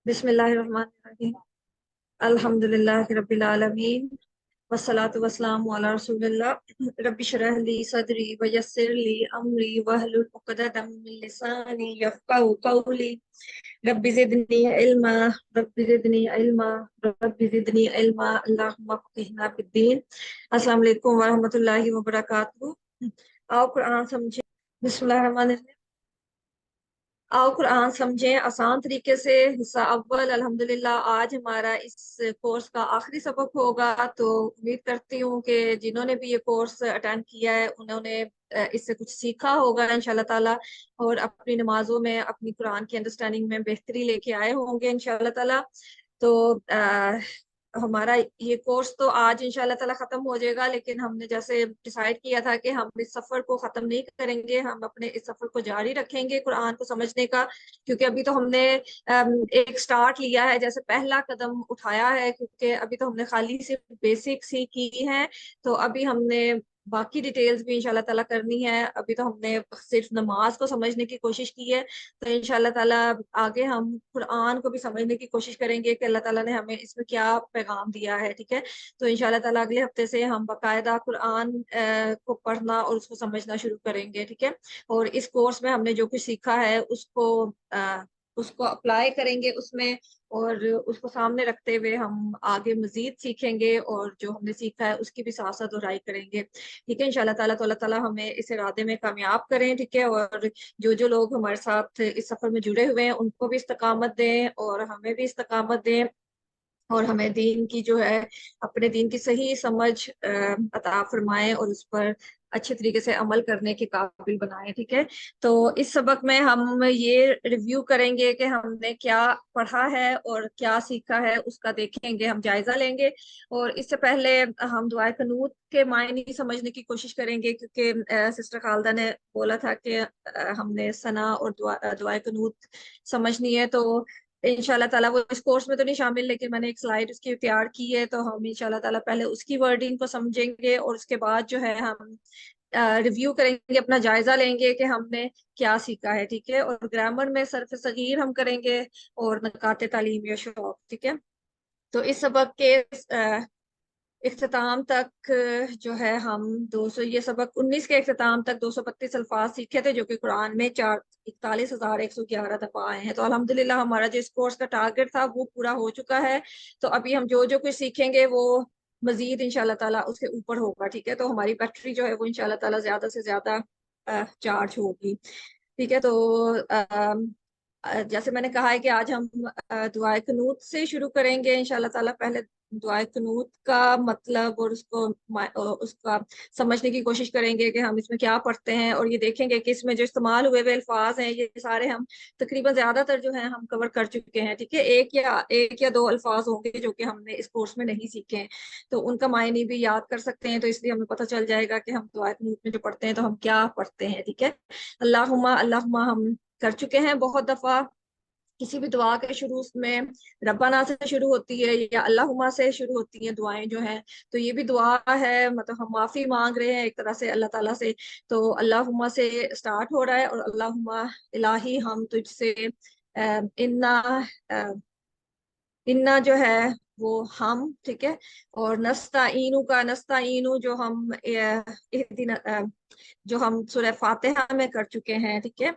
बिस्मिल्लाहिर्रहमानिर्रहीम। अल्हम्दुलिल्लाहि रब्बिल आलमीन वस्सलातु वस्सलामु अला रसूलिल्लाह। रब्बि श्रह ली सदरी व यस्सिर ली अमरी वहलुल उक़दतम मिन लिसानी यफ़क़हू क़ौली। Rabbi ज़िदनी इल्मा rabbi ज़िदनी इल्मा rabbi ज़िदनी इल्मा। अल्लाहुम्मा फ़क़िहना फ़िद्दीन। अस्सलामु अलैकुम व रहमतुल्लाहि व बरकातुहू। आओ कुरान समझे। बिस्मिल्लाहिर्रहमानिर्रहीम। आओ कुरान समझें आसान तरीके से। हिस्सा अव्वल अल्हम्दुलिल्लाह। आज हमारा इस कोर्स का आखिरी सबक होगा, तो उम्मीद करती हूँ कि जिन्होंने भी ये कोर्स अटेंड किया है उन्होंने इससे कुछ सीखा होगा इंशाल्लाह ताला, और अपनी नमाजों में अपनी कुरान की अंडरस्टैंडिंग में बेहतरी लेके आए होंगे इंशाल्लाह ताला। तो हमारा ये कोर्स तो आज इंशाल्लाह ताला खत्म हो जाएगा, लेकिन हमने जैसे डिसाइड किया था कि हम इस सफर को खत्म नहीं करेंगे, हम अपने इस सफर को जारी रखेंगे कुरान को समझने का। क्योंकि अभी तो हमने एक स्टार्ट लिया है, जैसे पहला कदम उठाया है, क्योंकि अभी तो हमने खाली सिर्फ बेसिक्स ही की है। तो अभी हमने बाकी डिटेल्स भी इंशाल्लाह ताला करनी है। अभी तो हमने सिर्फ नमाज को समझने की कोशिश की है, तो इंशाल्लाह ताला आगे हम कुरान को भी समझने की कोशिश करेंगे कि अल्लाह ताला ने हमें इसमें क्या पैगाम दिया है। ठीक है, तो इंशाल्लाह ताला अगले हफ्ते से हम बाकायदा कुरान को पढ़ना और उसको समझना शुरू करेंगे। ठीक है, और इस कोर्स में हमने जो कुछ सीखा है उसको अप्लाई करेंगे उसमें, और उसको सामने रखते हुए हम आगे मजीद सीखेंगे, और जो हमने सीखा है उसकी भी साथ साथ दोहराई करेंगे। ठीक है इंशाल्लाह ताला। तो अल्लाह ताला हमें इस इरादे में कामयाब करें। ठीक है, और जो जो लोग हमारे साथ इस सफर में जुड़े हुए हैं उनको भी इस्तकामत दें और हमें भी इस्तकामत दें, और हमें दीन की जो है अपने दीन की सही समझ अता फरमाएं और उस पर अच्छे तरीके से अमल करने के काबिल बनाएं। ठीक है, तो इस सबक में हम ये रिव्यू करेंगे कि हमने क्या पढ़ा है और क्या सीखा है, उसका देखेंगे, हम जायजा लेंगे। और इससे पहले हम दुआए कनूत के मायने समझने की कोशिश करेंगे, क्योंकि सिस्टर खालदा ने बोला था कि हमने सना और दुआए कनूत समझनी है। तो इंशाल्लाह ताला वो इस कोर्स में तो नहीं शामिल, लेकिन मैंने एक स्लाइड उसकी तैयार की है, तो हम इंशाल्लाह ताला पहले उसकी वर्डिंग को समझेंगे और उसके बाद जो है हम रिव्यू करेंगे, अपना जायजा लेंगे कि हमने क्या सीखा है। ठीक है, और ग्रामर में सर्फ सगीर हम करेंगे और नकाते तालीम या शौक। ठीक है, तो इस सबक के इख्तिताम तक जो है हम 200 ये सबक 19 के इख्तिताम तक 232 अल्फाज सीखे थे, जो कि कुरान में 41,111 दफा आए हैं। तो अल्हम्दुलिल्लाह हमारा जो इस कोर्स का टारगेट था वो पूरा हो चुका है। तो अभी हम जो जो कुछ सीखेंगे वो मजीद इंशाल्लाह ताला उसके ऊपर होगा। ठीक है, तो हमारी बैटरी जो है वो इंशाल्लाह ताला ज्यादा से ज्यादा चार्ज होगी। ठीक है, तो जैसे मैंने कहा है कि आज हम दुआए कनूत से शुरू करेंगे इंशाल्लाह ताला। पहले दुआए कनूत का मतलब और उसका समझने की कोशिश करेंगे कि हम इसमें क्या पढ़ते हैं, और ये देखेंगे कि इसमें जो इस्तेमाल हुए हुए अल्फाज हैं ये सारे हम तकरीबन ज्यादातर जो है हम कवर कर चुके हैं। ठीक है, एक या दो अल्फाज होंगे जो कि हमने इस कोर्स में नहीं सीखे हैं, तो उनका मायने भी याद कर सकते हैं। तो इसलिए हमें पता चल जाएगा कि हम दुआए कनूत में जो पढ़ते हैं तो हम क्या पढ़ते हैं। ठीक है, अल्लाहुम्मा अल्लाहुम्मा हम कर चुके हैं बहुत दफा। किसी भी दुआ के शुरू में रब्बाना से शुरू होती है या अल्लाहुम्मा से शुरू होती हैं दुआएं जो हैं। तो ये भी दुआ है, मतलब हम माफी मांग रहे हैं एक तरह से अल्लाह ताला से। तो अल्लाहुम्मा से स्टार्ट हो रहा है, और अल्लाहुम्मा इलाही हम तुझसे इन्ना इन्ना जो है वो हम। ठीक है, और नस्ताइनु का नस्ताइनु जो हम जो हम सूरह फातिहा में कर चुके हैं। ठीक है,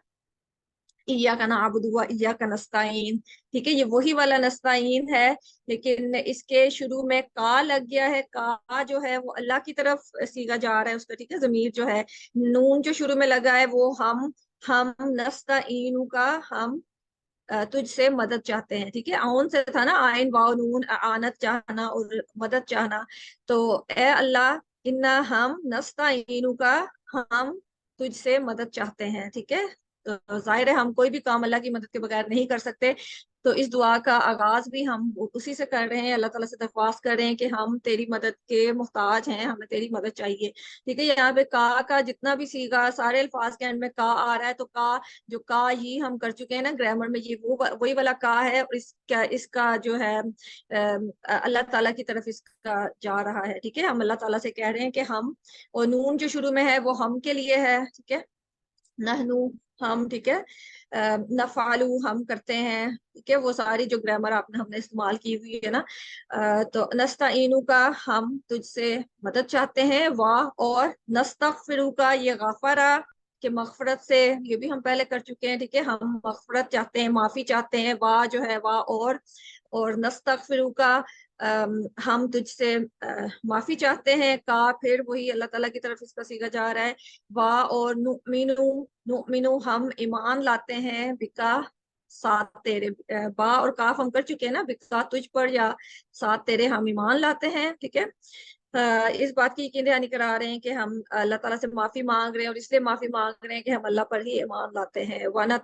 इया का नाबुदु व इया का नस्ताइन। ठीक है, ये वही वाला नस्ताइन है, लेकिन इसके शुरू में का लग गया है। का जो है वो अल्लाह की तरफ सीगा जा रहा है उसका। ठीक है, जमीर जो है, नून जो शुरू में लगा है वो हम नस्ताइनु का हम तुझसे मदद चाहते हैं। ठीक है, आउन से था ना, आइन वाव नून आनत चाहना और मदद चाहना। तो ए अल्लाह इन्ना हम नस्ताइनु का हम तुझसे मदद चाहते हैं। ठीक है, तो जाहिर है हम कोई भी काम अल्लाह की मदद के बगैर नहीं कर सकते। तो इस दुआ का आगाज भी हम उसी से कर रहे हैं, अल्लाह ताला से दरख्वास्त कर रहे हैं कि हम तेरी मदद के मोहताज हैं, हमें तेरी मदद चाहिए। ठीक है, यहाँ पे का जितना भी सीगा सारे अल्फाज के एंड में का आ रहा है, तो का जो का ही हम कर चुके हैं ना ग्रामर में, ये वो वही वाला का है, और इसका जो है अल्लाह ताला की तरफ इसका जा रहा है। ठीक है, हम अल्लाह ताला से कह रहे हैं कि हम, और नून जो शुरू में है वो हम के लिए है। ठीक है, नहनु हम, ठीक है, नफालू हम करते हैं, ठीक है, वो सारी जो ग्रामर आपने हमने इस्तेमाल की हुई है ना। तो नस्ताइनु का हम तुझसे मदद चाहते हैं, वाह, और नस्तगफिरु का ये गफरा कि मगफरत से, ये भी हम पहले कर चुके हैं, ठीक है, हम मगफरत चाहते हैं, माफी चाहते हैं, वाह जो है वाह, और नस्तगफिरु का हम तुझसे माफी चाहते हैं, का फिर वही अल्लाह ताला की तरफ इसका सीखा जा रहा है, वाह, और नुमिनु, नुमिनु हम ईमान लाते हैं, बिका साथ तेरे, बा और काफ हम कर चुके हैं ना, बिका तुझ पर, या साथ तेरे हम ईमान लाते हैं, ठीक है। इस बात की यकीन दहानी करा रहे हैं कि हम अल्लाह ताला से माफी मांग रहे हैं, और इसलिए माफी मांग रहे हैं कि हम अल्लाह पर ही ईमान लाते हैं। व न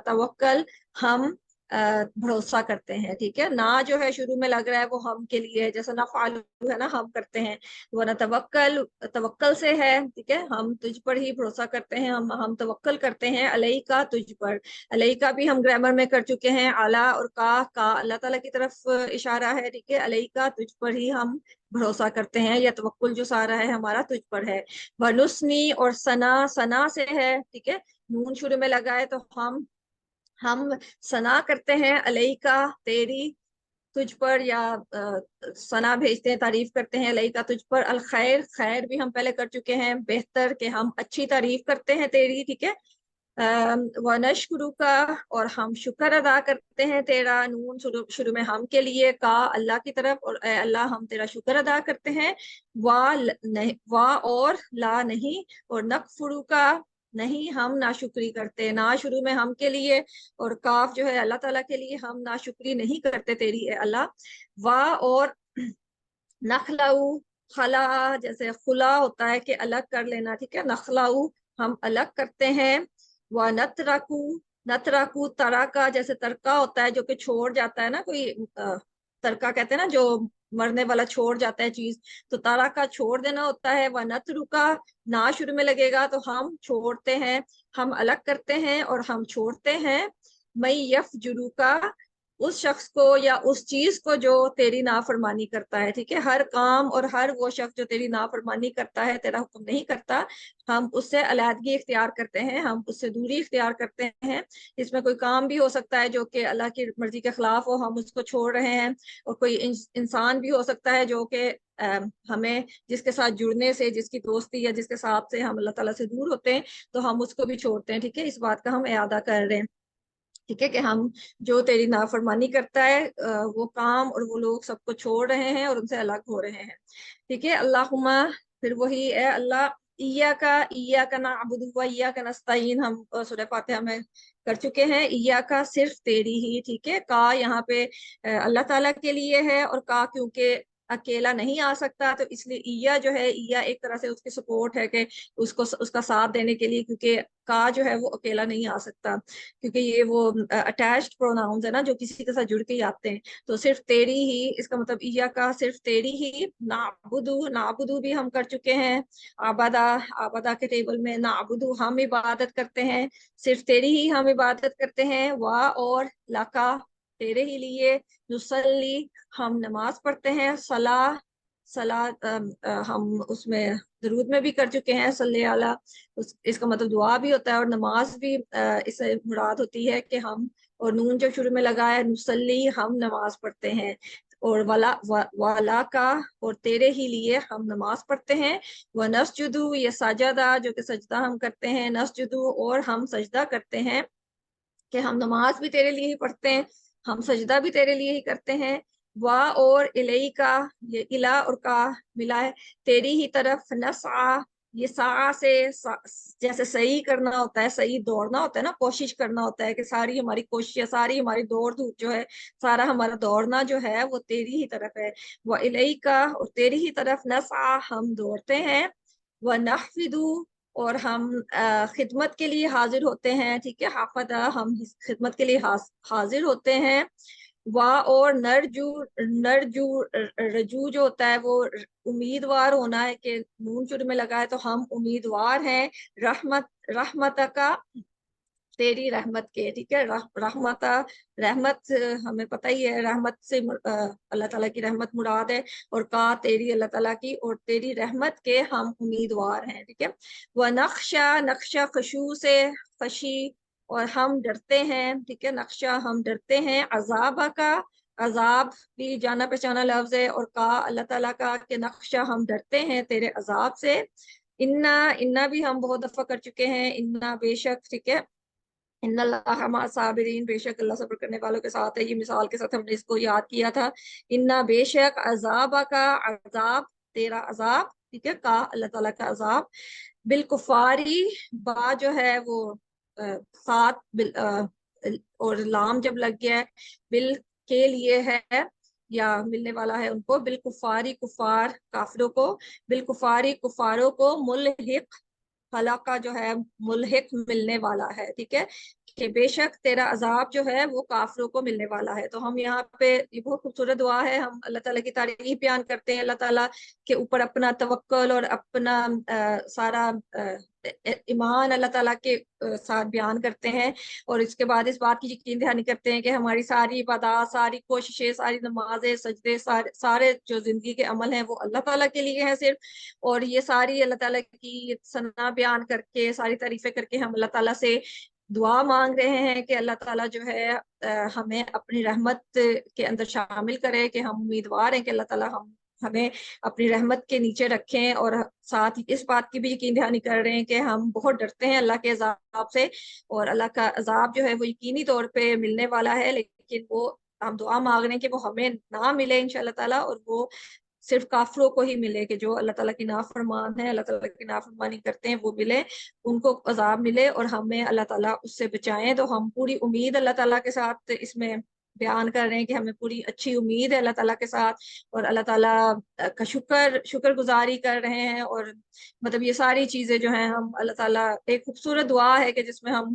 तवक्कल हम भरोसा करते हैं, ठीक है। ना जो है शुरू में लग रहा है वो हम के लिए है, जैसे ना फालू है ना, हम करते हैं। वरना तवक्कल, तवक्कल से है, ठीक है, हम तुझ पर ही भरोसा करते हैं, हम तवक्कल करते हैं, अलई का तुझ पर। अलई का भी हम ग्रामर में कर चुके हैं, आला और का अल्लाह ताला की तरफ इशारा है, ठीक है, अलई का तुझ पर ही हम भरोसा करते हैं, या तवक्कुल जो सारा है हमारा तुझ पर है। वनुस्नी और सना, सना से है, ठीक है, नून शुरू में लगा है, तो हम सना करते हैं, अलई का तेरी, तुझ पर, या सना भेजते हैं, तारीफ करते हैं, अलई का तुझ पर। अल खैर, खैर भी हम पहले कर चुके हैं, बेहतर के हम अच्छी तारीफ करते हैं तेरी, ठीक है। व नशकुरु का, और हम शुक्र अदा करते हैं तेरा, नून शुरू शुरू में हम के लिए, का अल्लाह की तरफ, और ए अल्लाह हम तेरा शुक्र अदा करते हैं। नहीं, वाह, और ला नहीं, और नकफुरु का, नहीं हम नाशुक्री करते, ना शुरू में हम के लिए, और काफ जो है अल्लाह ताला के लिए, हम नाशुक्री नहीं करते तेरी है अल्लाह। वाह, और नखलाऊ, खला जैसे खुला होता है कि अलग कर लेना, ठीक है, नखलाऊ हम अलग करते हैं। व नतरकू, नतरकू तरा का, जैसे तरका होता है जो कि छोड़ जाता है ना कोई, तरका कहते हैं ना जो मरने वाला छोड़ जाता है चीज, तो तारा का छोड़ देना होता है। व नतरुका, ना शुरू में लगेगा तो हम छोड़ते हैं, हम अलग करते हैं और हम छोड़ते हैं। मई यफ जुरू का, उस शख्स को या उस चीज को जो तेरी नाफरमानी करता है, ठीक है, हर काम और हर वो शख्स जो तेरी नाफरमानी करता है, तेरा हुक्म नहीं करता, हम उससे अलहदगी इख्तियार करते हैं, हम उससे दूरी इख्तियार करते हैं। इसमें कोई काम भी हो सकता है जो कि अल्लाह की मर्जी के खिलाफ हो, हम उसको छोड़ रहे हैं, और कोई इंसान भी हो सकता है जो कि हमें जिसके साथ जुड़ने से, जिसकी दोस्ती या जिसके साथ से हम अल्लाह ताला से दूर होते हैं, तो हम उसको भी छोड़ते हैं, ठीक है। इस बात का हम इरादा कर रहे हैं, ठीक है, कि हम जो तेरी नाफरमानी करता है वो काम और वो लोग सबको छोड़ रहे हैं और उनसे अलग हो रहे हैं, ठीक है। अल्लाहुम्मा, फिर वही है अल्लाह, इया का नाअबुदु व इया का नस्तईन हम सूरह फातिहा में कर चुके हैं। इया का सिर्फ तेरी ही, ठीक है, का यहाँ पे अल्लाह ताला के लिए है, और का क्योंकि अकेला नहीं आ सकता, तो इसलिए इया जो है, इया एक तरह से उसकी सपोर्ट है कि उसको उसका साथ देने के लिए, क्योंकि का जो है वो अकेला नहीं आ सकता, क्योंकि ये वो अटैच्ड प्रोनाउंस है ना जो किसी के साथ जुड़ के ही आते हैं। तो सिर्फ तेरी ही, इसका मतलब इया का सिर्फ तेरी ही। नाबुदू, नाबुदू भी हम कर चुके हैं, आबादा, आबादा के टेबल में नाबुदू हम इबादत करते हैं, सिर्फ तेरी ही हम इबादत करते हैं। वाह, और लाका तेरे ही लिए। नुसल्ली हम नमाज पढ़ते हैं, सला, सलात हम उसमें दरूद में भी कर चुके हैं, सल्ले अला, इसका मतलब दुआ भी होता है, और नमाज भी इससे मुराद होती है कि हम, और नून जब शुरू में लगा है, नुसल्ली हम नमाज पढ़ते हैं, और वाला का, और तेरे ही लिए हम नमाज पढ़ते हैं। व नसजुदू, ये साजदा जो कि सजदा हम करते हैं, नसजुदू और हम सजदा करते हैं, कि हम नमाज भी तेरे लिए ही पढ़ते हैं, हम सजदा भी तेरे लिए ही करते हैं। वाह, और इलई का, ये इला और का मिला है, तेरी ही तरफ। नसा, ये सा से जैसे सही करना होता है, सही दौड़ना होता है ना, कोशिश करना होता है कि सारी हमारी कोशिश, सारी हमारी दौड़ धूप जो है, सारा हमारा दौड़ना जो है वो तेरी ही तरफ है। वह इलई का, और तेरी ही तरफ। नसा हम दौड़ते हैं। वह नहफिदू, और हम खिदमत के लिए हाजिर होते हैं, ठीक है, हाफदा हम खिदमत के लिए हाजिर होते हैं। वाह, और नरजू, नरजू, रजू जो होता है वो उम्मीदवार होना है, कि नून शुरू में लगा है तो हम उम्मीदवार हैं। रहमत, रहमत का, تیری رحمت کے، ٹھیک ہے. رحمت، رحمت ہمیں پتہ ہی ہے، رحمت سے اللہ تعالیٰ کی رحمت مراد ہے، اور کا تیری اللہ تعالیٰ کی، اور تیری رحمت کے ہم امیدوار ہیں، ٹھیک ہے. وہ نقشہ، نقشہ خشوع سے، خشی، اور ہم ڈرتے ہیں، ٹھیک ہے. نقشہ ہم ڈرتے ہیں، عذاب کا، عذاب بھی جانا پہچانا لفظ ہے، اور کا اللہ تعالیٰ کا کہ نقشہ ہم ڈرتے ہیں تیرے عذاب سے. انا بھی ہم بہت دفعہ کر چکے ہیں، انا بے شک، ٹھیک ہے. ان اللہ مع صابرین، بے شک اللہ صبر کرنے والوں کے ساتھ ہے. یہ مثال کے ساتھ ہم نے اس کو یاد کیا تھا. انا بے شک، عذاب کا، عذاب تیرا عذاب، ٹھیک ہے. کا اللہ تعالیٰ کا عذاب، بالکفاری، با جو ہے وہ ساتھ اور لام جب لگ گیا ہے، بال کے لیے ہے یا ملنے والا ہے ان کو، بالکفاری کفار کافروں کو، بالکفاری کفاروں کو، ملحق، ہلاکہ جو ہے ملحق ملنے والا ہے، ٹھیک ہے. کہ بے شک تیرا عذاب جو ہے وہ کافروں کو ملنے والا ہے. تو ہم یہاں پہ، یہ بہت خوبصورت دعا ہے، ہم اللہ تعالیٰ کی تعریف بیان کرتے ہیں، اللہ تعالیٰ کے اوپر اپنا توکل اور اپنا سارا ایمان اللہ تعالیٰ کے ساتھ بیان کرتے ہیں، اور اس کے بعد اس بات کی یقین دہانی کرتے ہیں کہ ہماری ساری عبادات، ساری کوششیں، ساری نمازیں، سجدے، سارے جو زندگی کے عمل ہیں وہ اللہ تعالیٰ کے لیے ہیں صرف. اور یہ ساری اللہ تعالیٰ کی ثنا بیان کر کے، ساری تعریفیں کر کے ہم اللہ تعالیٰ سے دعا مانگ رہے ہیں کہ اللہ تعالیٰ جو ہے ہمیں اپنی رحمت کے اندر شامل کرے، کہ ہم امیدوار ہیں کہ اللہ تعالیٰ ہمیں اپنی رحمت کے نیچے رکھیں. اور ساتھ ہی اس بات کی بھی یقین دہانی کر رہے ہیں کہ ہم بہت ڈرتے ہیں اللہ کے عذاب سے، اور اللہ کا عذاب جو ہے وہ یقینی طور پہ ملنے والا ہے، لیکن وہ ہم دعا مانگ رہے ہیں کہ وہ ہمیں نہ ملے انشاءاللہ تعالیٰ، اور وہ صرف کافروں کو ہی ملے، کہ جو اللہ تعالیٰ کی نافرمان ہے، اللہ تعالیٰ کی نافرمانی کرتے ہیں، وہ ملے، ان کو عذاب ملے، اور ہمیں اللہ تعالیٰ اس سے بچائیں. تو ہم پوری امید اللہ تعالیٰ کے ساتھ اس میں بیان کر رہے ہیں کہ ہمیں پوری اچھی امید ہے اللہ تعالیٰ کے ساتھ، اور اللہ تعالیٰ کا شکر گزاری کر رہے ہیں. اور مطلب یہ ساری چیزیں جو ہیں، ہم اللہ تعالیٰ، ایک خوبصورت دعا ہے کہ جس میں ہم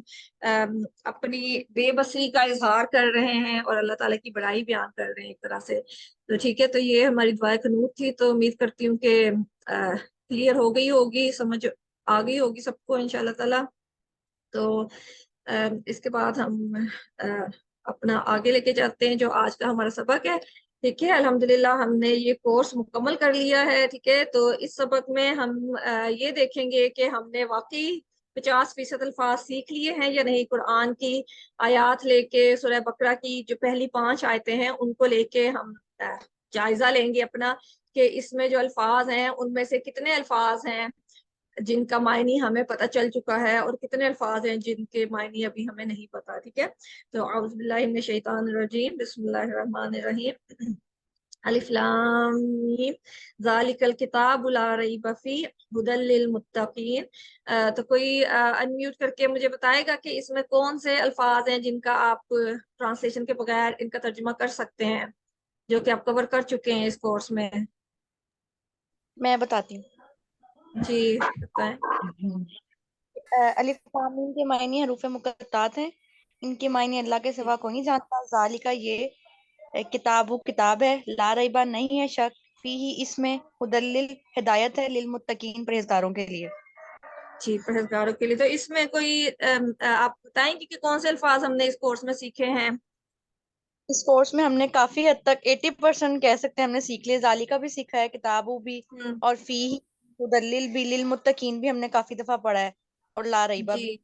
اپنی بے بسی کا اظہار کر رہے ہیں اور اللہ تعالیٰ کی بڑائی بیان کر رہے ہیں ایک طرح سے. تو ٹھیک ہے، تو یہ ہماری دعائے قنوت تھی. تو امید کرتی ہوں کہ کلیئر ہو گئی ہوگی، سمجھ آ گئی ہوگی سب کو انشاءاللہ تعالیٰ. تو اس کے بعد ہم اپنا آگے لے کے جاتے ہیں جو آج کا ہمارا سبق ہے. ٹھیک ہے، الحمدللہ ہم نے یہ کورس مکمل کر لیا ہے. ٹھیک ہے، تو اس سبق میں ہم یہ دیکھیں گے کہ ہم نے واقعی 50% الفاظ سیکھ لیے ہیں یا نہیں. قرآن کی آیات لے کے، سورہ بقرہ کی جو پہلی 5 آیتیں ہیں ان کو لے کے ہم جائزہ لیں گے اپنا، کہ اس میں جو الفاظ ہیں ان میں سے کتنے الفاظ ہیں جن کا معنی ہمیں پتہ چل چکا ہے، اور کتنے الفاظ ہیں جن کے معنی ابھی ہمیں نہیں پتا. ٹھیک ہے، تو اعوذ باللہ من الشیطان الرجیم، بسم اللہ الرحمن الرحیم. الف لام میم ذالک الکتاب لا ریب فیہ ھدی للمتقین. تو کوئی انمیوٹ کر کے مجھے بتائے گا کہ اس میں کون سے الفاظ ہیں جن کا آپ ٹرانسلیشن کے بغیر ان کا ترجمہ کر سکتے ہیں، جو کہ آپ کور کر چکے ہیں اس کورس میں. میں بتاتی ہوں. جی بتائیں. الف لام میم کے معنی حروف مقطعات ہیں، ان کے معنی اللہ کے سوا کوئی نہیں جانتا. ذالکہ یہ کتاب کتاب ہے، لا ریبہ نہیں ہے شک، فیہ اس میں، ھدی ہدایت ہے، للمتقین پرہیزگاروں کے لیے. جی، پرہیزگاروں کے لیے. تو اس میں کوئی آپ بتائیں گے کہ کون سے الفاظ ہم نے اس کورس میں سیکھے ہیں؟ اس کورس میں ہم نے کافی حد تک 80% کہہ سکتے ہیں ہم نے سیکھ لیے. ذالکہ بھی سیکھا ہے، کتابو بھی، اور فیہ، ھدی بھی، للمتقین بھی ہم نے کافی دفعہ پڑھا ہے، اور لا ریبہ بھی. جی،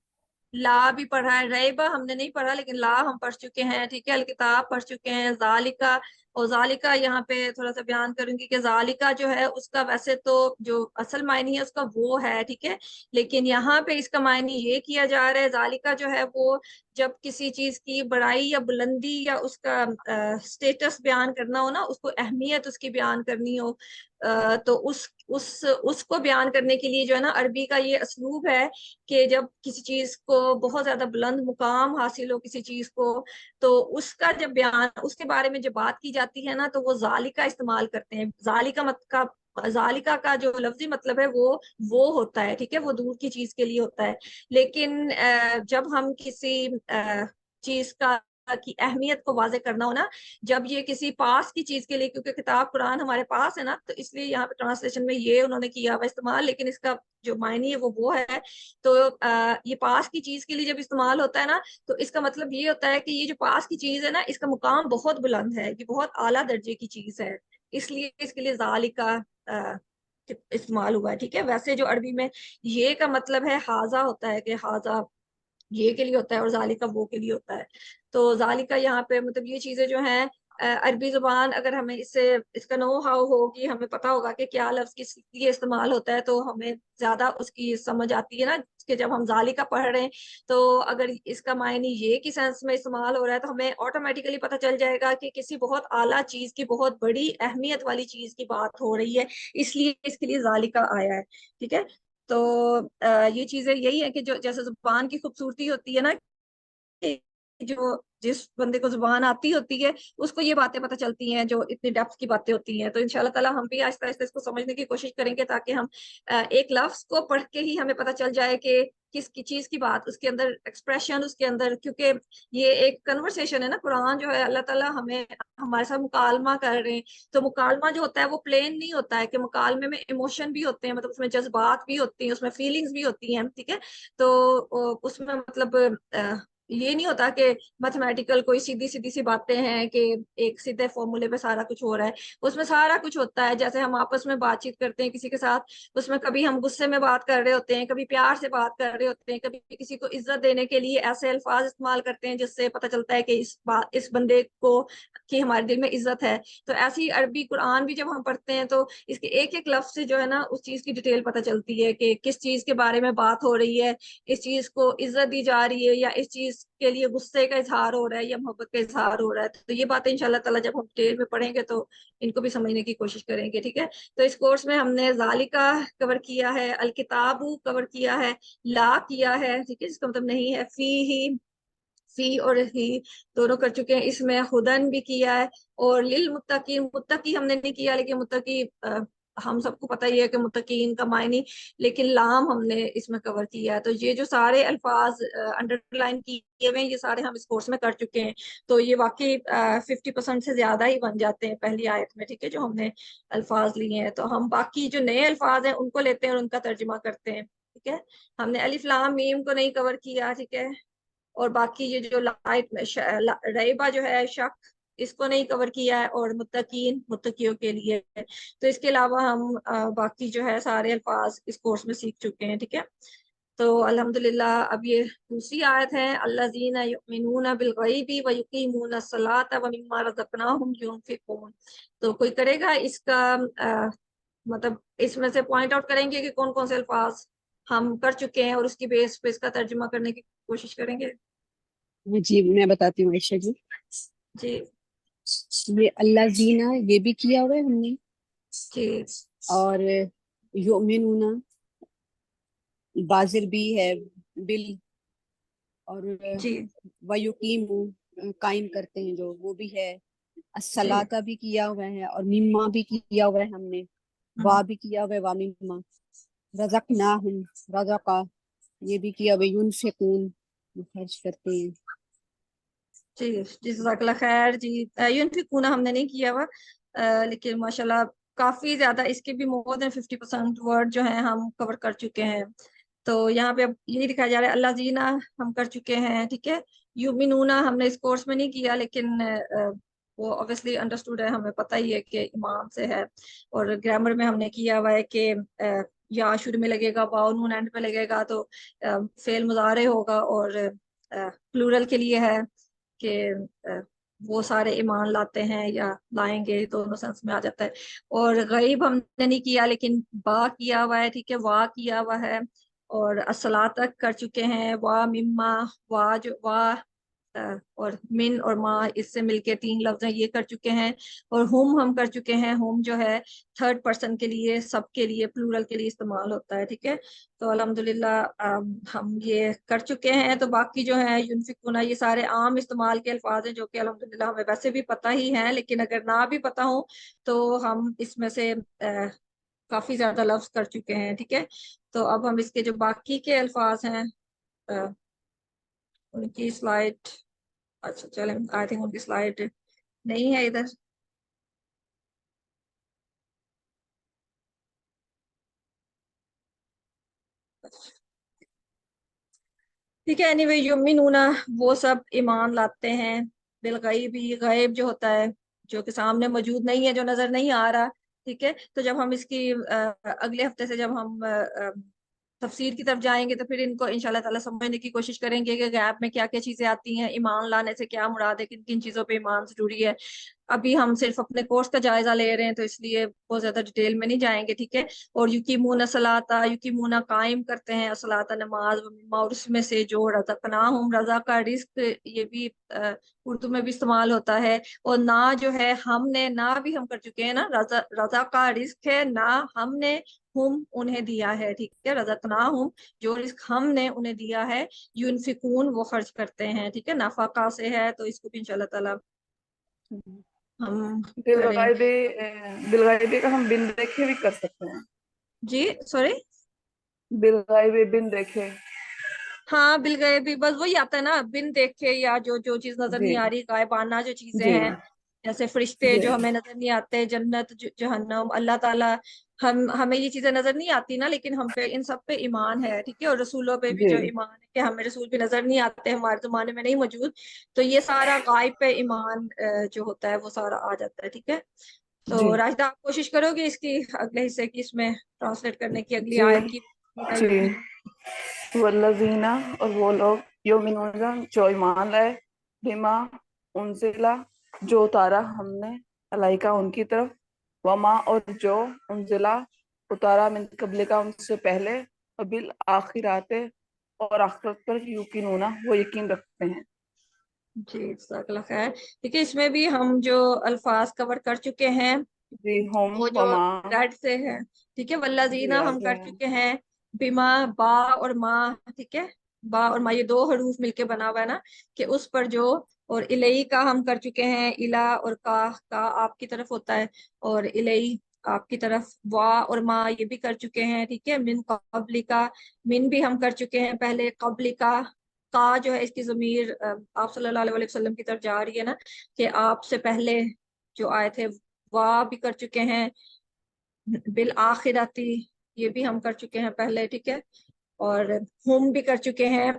لا بھی پڑھا ہے، ریبہ ہم نے نہیں پڑھا لیکن لا ہم پڑھ چکے ہیں. ٹھیک ہے، الکتاب پڑھ چکے ہیں. ذالکہ، اور ذالکہ یہاں پہ تھوڑا سا بیان کروں گی کہ ذالکہ جو ہے اس کا ویسے تو جو اصل معنی ہے اس کا وہ ہے، ٹھیک ہے، لیکن یہاں پہ اس کا معنی یہ کیا جا رہا ہے، ذالکہ جو ہے وہ جب کسی چیز کی بڑائی یا بلندی یا اس کا سٹیٹس بیان کرنا ہو نا، اس کو اہمیت اس کی بیان کرنی ہو، تو اس کو بیان کرنے کے لیے جو ہے نا عربی کا یہ اسلوب ہے کہ جب کسی چیز کو بہت زیادہ بلند مقام حاصل ہو کسی چیز کو، تو اس کا جب بیان، اس کے بارے میں جب بات کی جاتی ہے نا، تو وہ ذالکہ استعمال کرتے ہیں. ذالکہ کا جو لفظی مطلب ہے وہ ہوتا ہے، ٹھیک ہے، وہ دور کی چیز کے لیے ہوتا ہے. لیکن جب ہم کسی چیز کا की अहमियत को वाज़े करना हो ना, जब ये किसी पास की चीज के लिए, क्योंकि किताब कुरान हमारे पास है ना, तो इसलिए यहाँ पे ट्रांसलेशन में ये उन्होंने किया हुआ इस्तेमाल, लेकिन इसका जो मायने है वो है। तो ये पास की चीज के लिए जब इस्तेमाल होता है ना, तो इसका मतलब ये होता है कि ये जो पास की चीज है ना, इसका मुकाम बहुत बुलंद है, ये बहुत आला दर्जे की चीज है, इसलिए इसके लिए जालिका इस्तेमाल हुआ है। ठीक है, वैसे जो अरबी में ये का मतलब है हाजा होता है, कि हाजा ये के लिए होता है और जालिका वो के लिए होता है। तो जालिका यहाँ पे मतलब ये चीजें जो हैं, अरबी जुबान अगर हमें इससे इसका नो हाउ होगी, हमें पता होगा कि क्या लफ्ज किस लिए इस्तेमाल होता है, तो हमें ज्यादा उसकी समझ आती है ना, कि जब हम जालिका पढ़ रहे हैं तो अगर इसका मायने ये की सेंस में इस्तेमाल हो रहा है, तो हमें ऑटोमेटिकली पता चल जाएगा कि किसी बहुत आला चीज की, बहुत बड़ी अहमियत वाली चीज की बात हो रही है, इसलिए इसके लिए जालिका आया है। ठीक है, तो ये चीजें यही है कि जो जैसे जुबान की खूबसूरती होती है ना, कि जो जिस बंदे को जुबान आती होती है उसको ये बातें पता चलती हैं, जो इतनी डेप्थ की बातें होती हैं। तो इंशाल्लाह ताला हम भी आहिस्ता आहिस्ता इसको समझने की कोशिश करेंगे, ताकि हम एक लफ्ज को पढ़ के ही हमें पता चल जाए कि किस की चीज की बात, उसके अंदर एक्सप्रेशन, उसके अंदर, क्योंकि ये एक कन्वर्सेशन है ना, कुरान जो है अल्लाह ताला हमें हमारे साथ मुकालमा कर रहे हैं। तो मुकालमा जो होता है वो प्लेन नहीं होता है, कि मुकालमे में इमोशन भी होते हैं, मतलब उसमें जज्बात भी होती हैं, उसमें फीलिंग्स भी होती हैं। ठीक है, तो उसमें मतलब ये नहीं होता कि मैथमेटिकल कोई सीधी सीधी सी बातें हैं कि एक सीधे फॉर्मूले पे सारा कुछ हो रहा है। उसमें सारा कुछ होता है, जैसे हम आपस में बातचीत करते हैं किसी के साथ, उसमें कभी हम गुस्से में बात कर रहे होते हैं, कभी प्यार से बात कर रहे होते हैं, कभी किसी को इज्जत देने के लिए ऐसे अल्फाज इस्तेमाल करते हैं जिससे पता चलता है कि इस बंदे को कि हमारे दिल में इज्जत है। तो ऐसी अरबी कुरान भी जब हम पढ़ते हैं तो इसके एक एक लफ्ज से जो है ना उस चीज की डिटेल पता चलती है, कि किस चीज के बारे में बात हो रही है, इस चीज को इज्जत दी जा रही है, या इस चीज के लिए गुस्से का इजहार हो रहा है, या मोहब्बत का इजहार हो रहा है। तो ये बातें इंशाल्लाह ताला जब हम डिटेल में पढ़ेंगे तो इनको भी समझने की कोशिश करेंगे। ठीक है, तो इस कोर्स में हमने जालिका कवर किया है, अल किताबु कवर किया है, ला किया है, ठीक है, जिसका मतलब नहीं है, फी और ही दोनों कर चुके हैं। इसमें हुदन भी किया है, और लिल मुत्तकीन, मुत्तकी हमने नहीं किया, लेकिन मुत्तकी हम सबको पता ही है कि मुत्तकीन का मायने, लेकिन लाम हमने इसमें कवर किया है। तो ये जो सारे अल्फाज अंडरलाइन किए हुए हैं, ये सारे हम इस कोर्स में कर चुके हैं। तो ये वाकई 50% से ज्यादा ही बन जाते हैं पहली आयत में। ठीक है, जो हमने अल्फाज लिए हैं, तो हम बाकी जो नए अल्फाज हैं उनको लेते हैं और उनका तर्जुमा करते हैं। ठीक है, हमने अलिफ लाम मीम को नहीं कवर किया। ठीक है, और बाकी ये जो लाइट में रईबा जो है, शक, इसको नहीं कवर किया है, और मुत्तकीन मुत्तकियों के लिए है। तो इसके अलावा हम बाकी जो है सारे अल्फाज इस कोर्स में सीख चुके हैं। ठीक है, तो अल्हम्दुलिल्लाह अब ये दूसरी आयत है, अल्लज़ीना युमिनूना बिल गैबी व युकीमूना सलाता व मिम्मा रज़क़नाहुम युनफिकून। तो कोई करेगा इसका मतलब इसमें से पॉइंट आउट करेंगे कि कौन कौन से अल्फाज हम कर चुके हैं, और उसकी बेस पे इसका तर्जुमा करने की कोशिश करेंगे। जी मैं बताती हूँ आयशा जी। जी ये अल्लाह जीना ये भी किया हुआ है हमने, जी और युमिनूना बाजिर भी है, बिल, और जी वयुकीमू कायम करते हैं जो, वो भी है। जी अस्सलाता भी किया हुआ है, और मिम्मा भी किया हुआ है हमने, हम्म, वाह भी किया हुआ है, वाह मिम्मा। रज़क़नाहुम, रज़क़ा ये भी किया हुआ है, युनफिकून वो खर्च करते हैं। जी जी जज़ाकल्लाह खैर जी। यूनफिकूना हमने नहीं किया हुआ, लेकिन माशाल्लाह काफी ज्यादा, इसके भी मोर देन 50% वर्ड जो है हम कवर कर चुके हैं। तो यहाँ पे अब यही दिखाया जा रहा है, अल्लाह जीना हम कर चुके हैं। ठीक है, यूमिनूना हमने इस कोर्स में नहीं किया, लेकिन वो ऑब्वियसली अंडरस्टूड है, हमें पता ही है कि इमाम से है। और ग्रामर में हमने किया हुआ है कि या शुरू में लगेगा, वाओ नून एंड में लगेगा, तो फेल मुजारे होगा, और प्लूरल के लिए है कि अ, वो सारे ईमान लाते हैं या लाएंगे, दोनों सेंस में आ जाता है। और गईब हमने नहीं किया, लेकिन बा किया हुआ है। ठीक है, वाह किया हुआ है, और असला तक कर चुके हैं, वाह मिम्मा, वाह जो वाह और मिन और माँ, इससे मिलके तीन लफ्ज हैं, ये कर चुके हैं। और हम कर चुके हैं, हुम जो है थर्ड पर्सन के लिए, सबके लिए, प्लूरल के लिए इस्तेमाल होता है। ठीक है, तो अल्हम्दुलिल्लाह हम ये कर चुके हैं। तो बाकी जो है यूनफिकुना, ये सारे आम इस्तेमाल के अल्फाज हैं जो कि अल्हम्दुलिल्लाह हमें वैसे भी पता ही हैं, लेकिन अगर ना भी पता हो तो हम इसमें से काफी ज्यादा लफ्ज कर चुके हैं। ठीक है, तो अब हम इसके जो बाकी के अल्फाज हैं, अ, उनकी स्लाइड اچھا چلیں, آئی تھنک ان کی سلائڈ نہیں ہے ادھر. ٹھیک ہے, اینی وے یؤمنون وہ سب ایمان لاتے ہیں بالغیب, غیب جو ہوتا ہے جو کہ سامنے موجود نہیں ہے, جو نظر نہیں آ رہا. ٹھیک ہے, تو جب ہم اس کی اگلے ہفتے سے جب ہم تفسیر کی طرف جائیں گے تو پھر ان کو انشاءاللہ تعالیٰ سمجھنے کی کوشش کریں گے کہ غیب میں کیا کیا چیزیں آتی ہیں, ایمان لانے سے کیا مراد ہے, کن کن چیزوں پہ ایمان ضروری ہے. ابھی ہم صرف اپنے کورس کا جائزہ لے رہے ہیں تو اس لیے بہت زیادہ ڈیٹیل میں نہیں جائیں گے. ٹھیک ہے, اور یقیمون الصلاۃ, یقیمون قائم کرتے ہیں الصلاۃ نماز, اور اس میں سے جو رزقناہم, رزق کا رزق یہ بھی اردو میں بھی استعمال ہوتا ہے, اور نہ جو ہے ہم نے, نہ بھی ہم کر چکے ہیں نا, رزق کا رزق ہے نہ ہم نے ہم انہیں دیا ہے. ٹھیک ہے, رزقناہم جو رزق ہم نے انہیں دیا ہے, ينفقون وہ خرچ کرتے ہیں. ٹھیک ہے, نفقہ سے ہے تو اس کو بھی انشاءاللہ تعالیٰ ہم کریں بالغیب, گے. بالغیب کا ہم بن دیکھے بھی کر سکتے ہیں. جی سوری, بالغیب بن دیکھے. ہاں بالغیب بھی بس وہی آتا ہے نا, بن دیکھے یا جو چیز نظر جی نہیں آ رہی, غائبانہ جو چیزیں جی ہیں, جیسے فرشتے جی جو ہمیں نظر نہیں آتے, جنت جہنم, اللہ تعالیٰ, ہمیں یہ چیزیں نظر نہیں آتی نا, لیکن ہم پہ ان سب پہ ایمان ہے. ٹھیک ہے, اور رسولوں پہ بھی جی جو ایمان ہے کہ ہمیں رسول بھی نظر نہیں آتے, ہمارے زمانے میں نہیں موجود, تو یہ سارا غائب پہ ایمان جو ہوتا ہے وہ سارا آ جاتا ہے. ٹھیک ہے, جی تو راشدہ آپ کوشش کرو گے اس کی اگلے حصے کی اس میں ٹرانسلیٹ کرنے کی, اگلی جی آیت کی. جی. والذین, اور وہ لوگ, یؤمنون جو ایمان لائے, بما انزلہ جو اتارا ہم نے, علیکا ان کی طرف, وما اور جو انزلہ اتارا, من قبل کا ان سے پہلے, اور بالآخرات اور آخرت پر, یوقنون وہ یقین رکھتے ہیں. جی جزاک اللہ خیر. ٹھیک ہے, اس میں بھی ہم جو الفاظ کور کر چکے ہیں جی ہم وہ جو وما. ریڈ سے ہے. ٹھیک ہے, والذین جی ہم آگے کر چکے ہیں, بما با اور ما. ٹھیک ہے, با اور ما یہ دو حروف مل کے بنا ہوا ہے نا, کہ اس پر جو, اور الی کا ہم کر چکے ہیں, الا اور کا آپ کی طرف ہوتا ہے, اور الی آپ کی طرف, وا اور ما یہ بھی کر چکے ہیں. ٹھیک ہے, من قبل کا, من بھی ہم کر چکے ہیں پہلے, قبل کا جو ہے اس کی ضمیر آپ صلی اللہ علیہ وسلم کی طرف جا رہی ہے نا, کہ آپ سے پہلے جو آئے تھے, وا بھی کر چکے ہیں, بالآخراتی یہ بھی ہم کر چکے ہیں پہلے. ٹھیک ہے, اور ہم بھی کر چکے ہیں,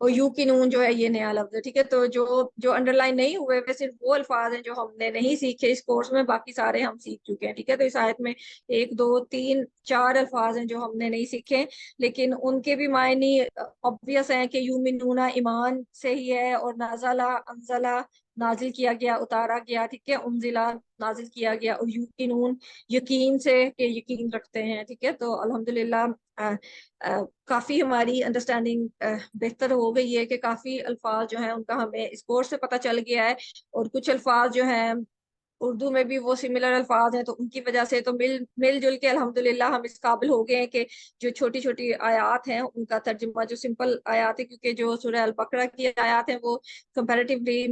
اور یوقنون جو ہے یہ نیا لفظ ہے. ٹھیک ہے, تو جو انڈر لائن نہیں ہوئے وہ صرف وہ الفاظ ہیں جو ہم نے نہیں سیکھے اس کورس میں, باقی سارے ہم سیکھ چکے ہیں. ٹھیک ہے, تو اس آیت میں 1 2 3 4 الفاظ ہیں جو ہم نے نہیں سیکھے, لیکن ان کے بھی معنی obvious ہیں کہ یومنون ایمان سے ہی ہے, اور نازلہ انزلہ نازل کیا گیا, اتارا گیا. ٹھیک ہے, انزلہ نازل کیا گیا, اور یوقنون یقین سے کہ یقین رکھتے ہیں. ٹھیک ہے, تو الحمدللہ کافی ہماری انڈرسٹینڈنگ بہتر ہو گئی ہے, کہ کافی الفاظ جو ہیں ان کا ہمیں اس کورس سے پتہ چل گیا ہے, اور کچھ الفاظ جو ہیں اردو میں بھی وہ سملر الفاظ ہیں, تو ان کی وجہ سے تو مل جل کے الحمدللہ ہم اس قابل ہو گئے ہیں کہ جو چھوٹی چھوٹی آیات ہیں ان کا ترجمہ, جو سمپل آیات ہے, کیونکہ جو سورہ البقرہ کی آیات ہیں وہ کمپیریٹیولی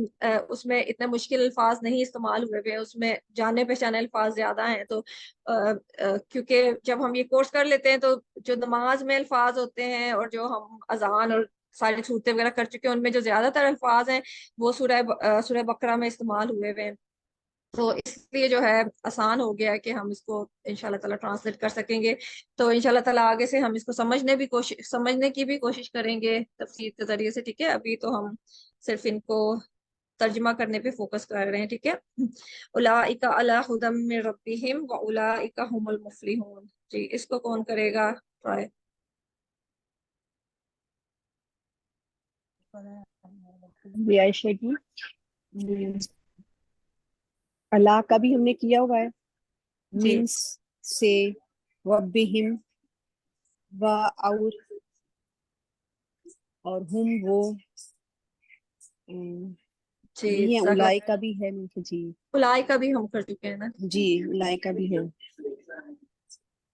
اس میں اتنے مشکل الفاظ نہیں استعمال ہوئے ہوئے, اس میں جانے پہچانے الفاظ زیادہ ہیں. تو کیونکہ جب ہم یہ کورس کر لیتے ہیں تو جو نماز میں الفاظ ہوتے ہیں, اور جو ہم اذان اور ساری صورتیں وغیرہ کر چکے ہیں, ان میں جو زیادہ تر الفاظ ہیں وہ سورہ بقرہ میں استعمال ہوئے ہوئے ہیں. تو اس لیے جو ہے آسان ہو گیا ہے کہ ہم اس کو انشاءاللہ تعالیٰ ٹرانسلیٹ کر سکیں گے. تو انشاءاللہ تعالیٰ آگے سے ہم اس کو سمجھنے کی بھی کوشش کریں گے تفسیر کے ذریعے سے. ٹھیک ہے, ابھی تو ہم صرف ان کو ترجمہ کرنے پہ فوکس کر رہے ہیں. ٹھیک ہے, اولئک علی ھدی من ربہم واولئک ھم المفلحون. جی, اس کو کون کرے گا ٹرائی؟ جی عائشہ جی. اللہ کا بھی ہم نے کیا ہوا ہے, جی مینس سے, ربہم و اور ہم وہ, جی نہیں ہے, جزاک اللہ اولائے خیر. کا بھی ہے. جی اولئک بھی ہم کر چکے ہیں نا. جی, اولائے کا بھی ہے.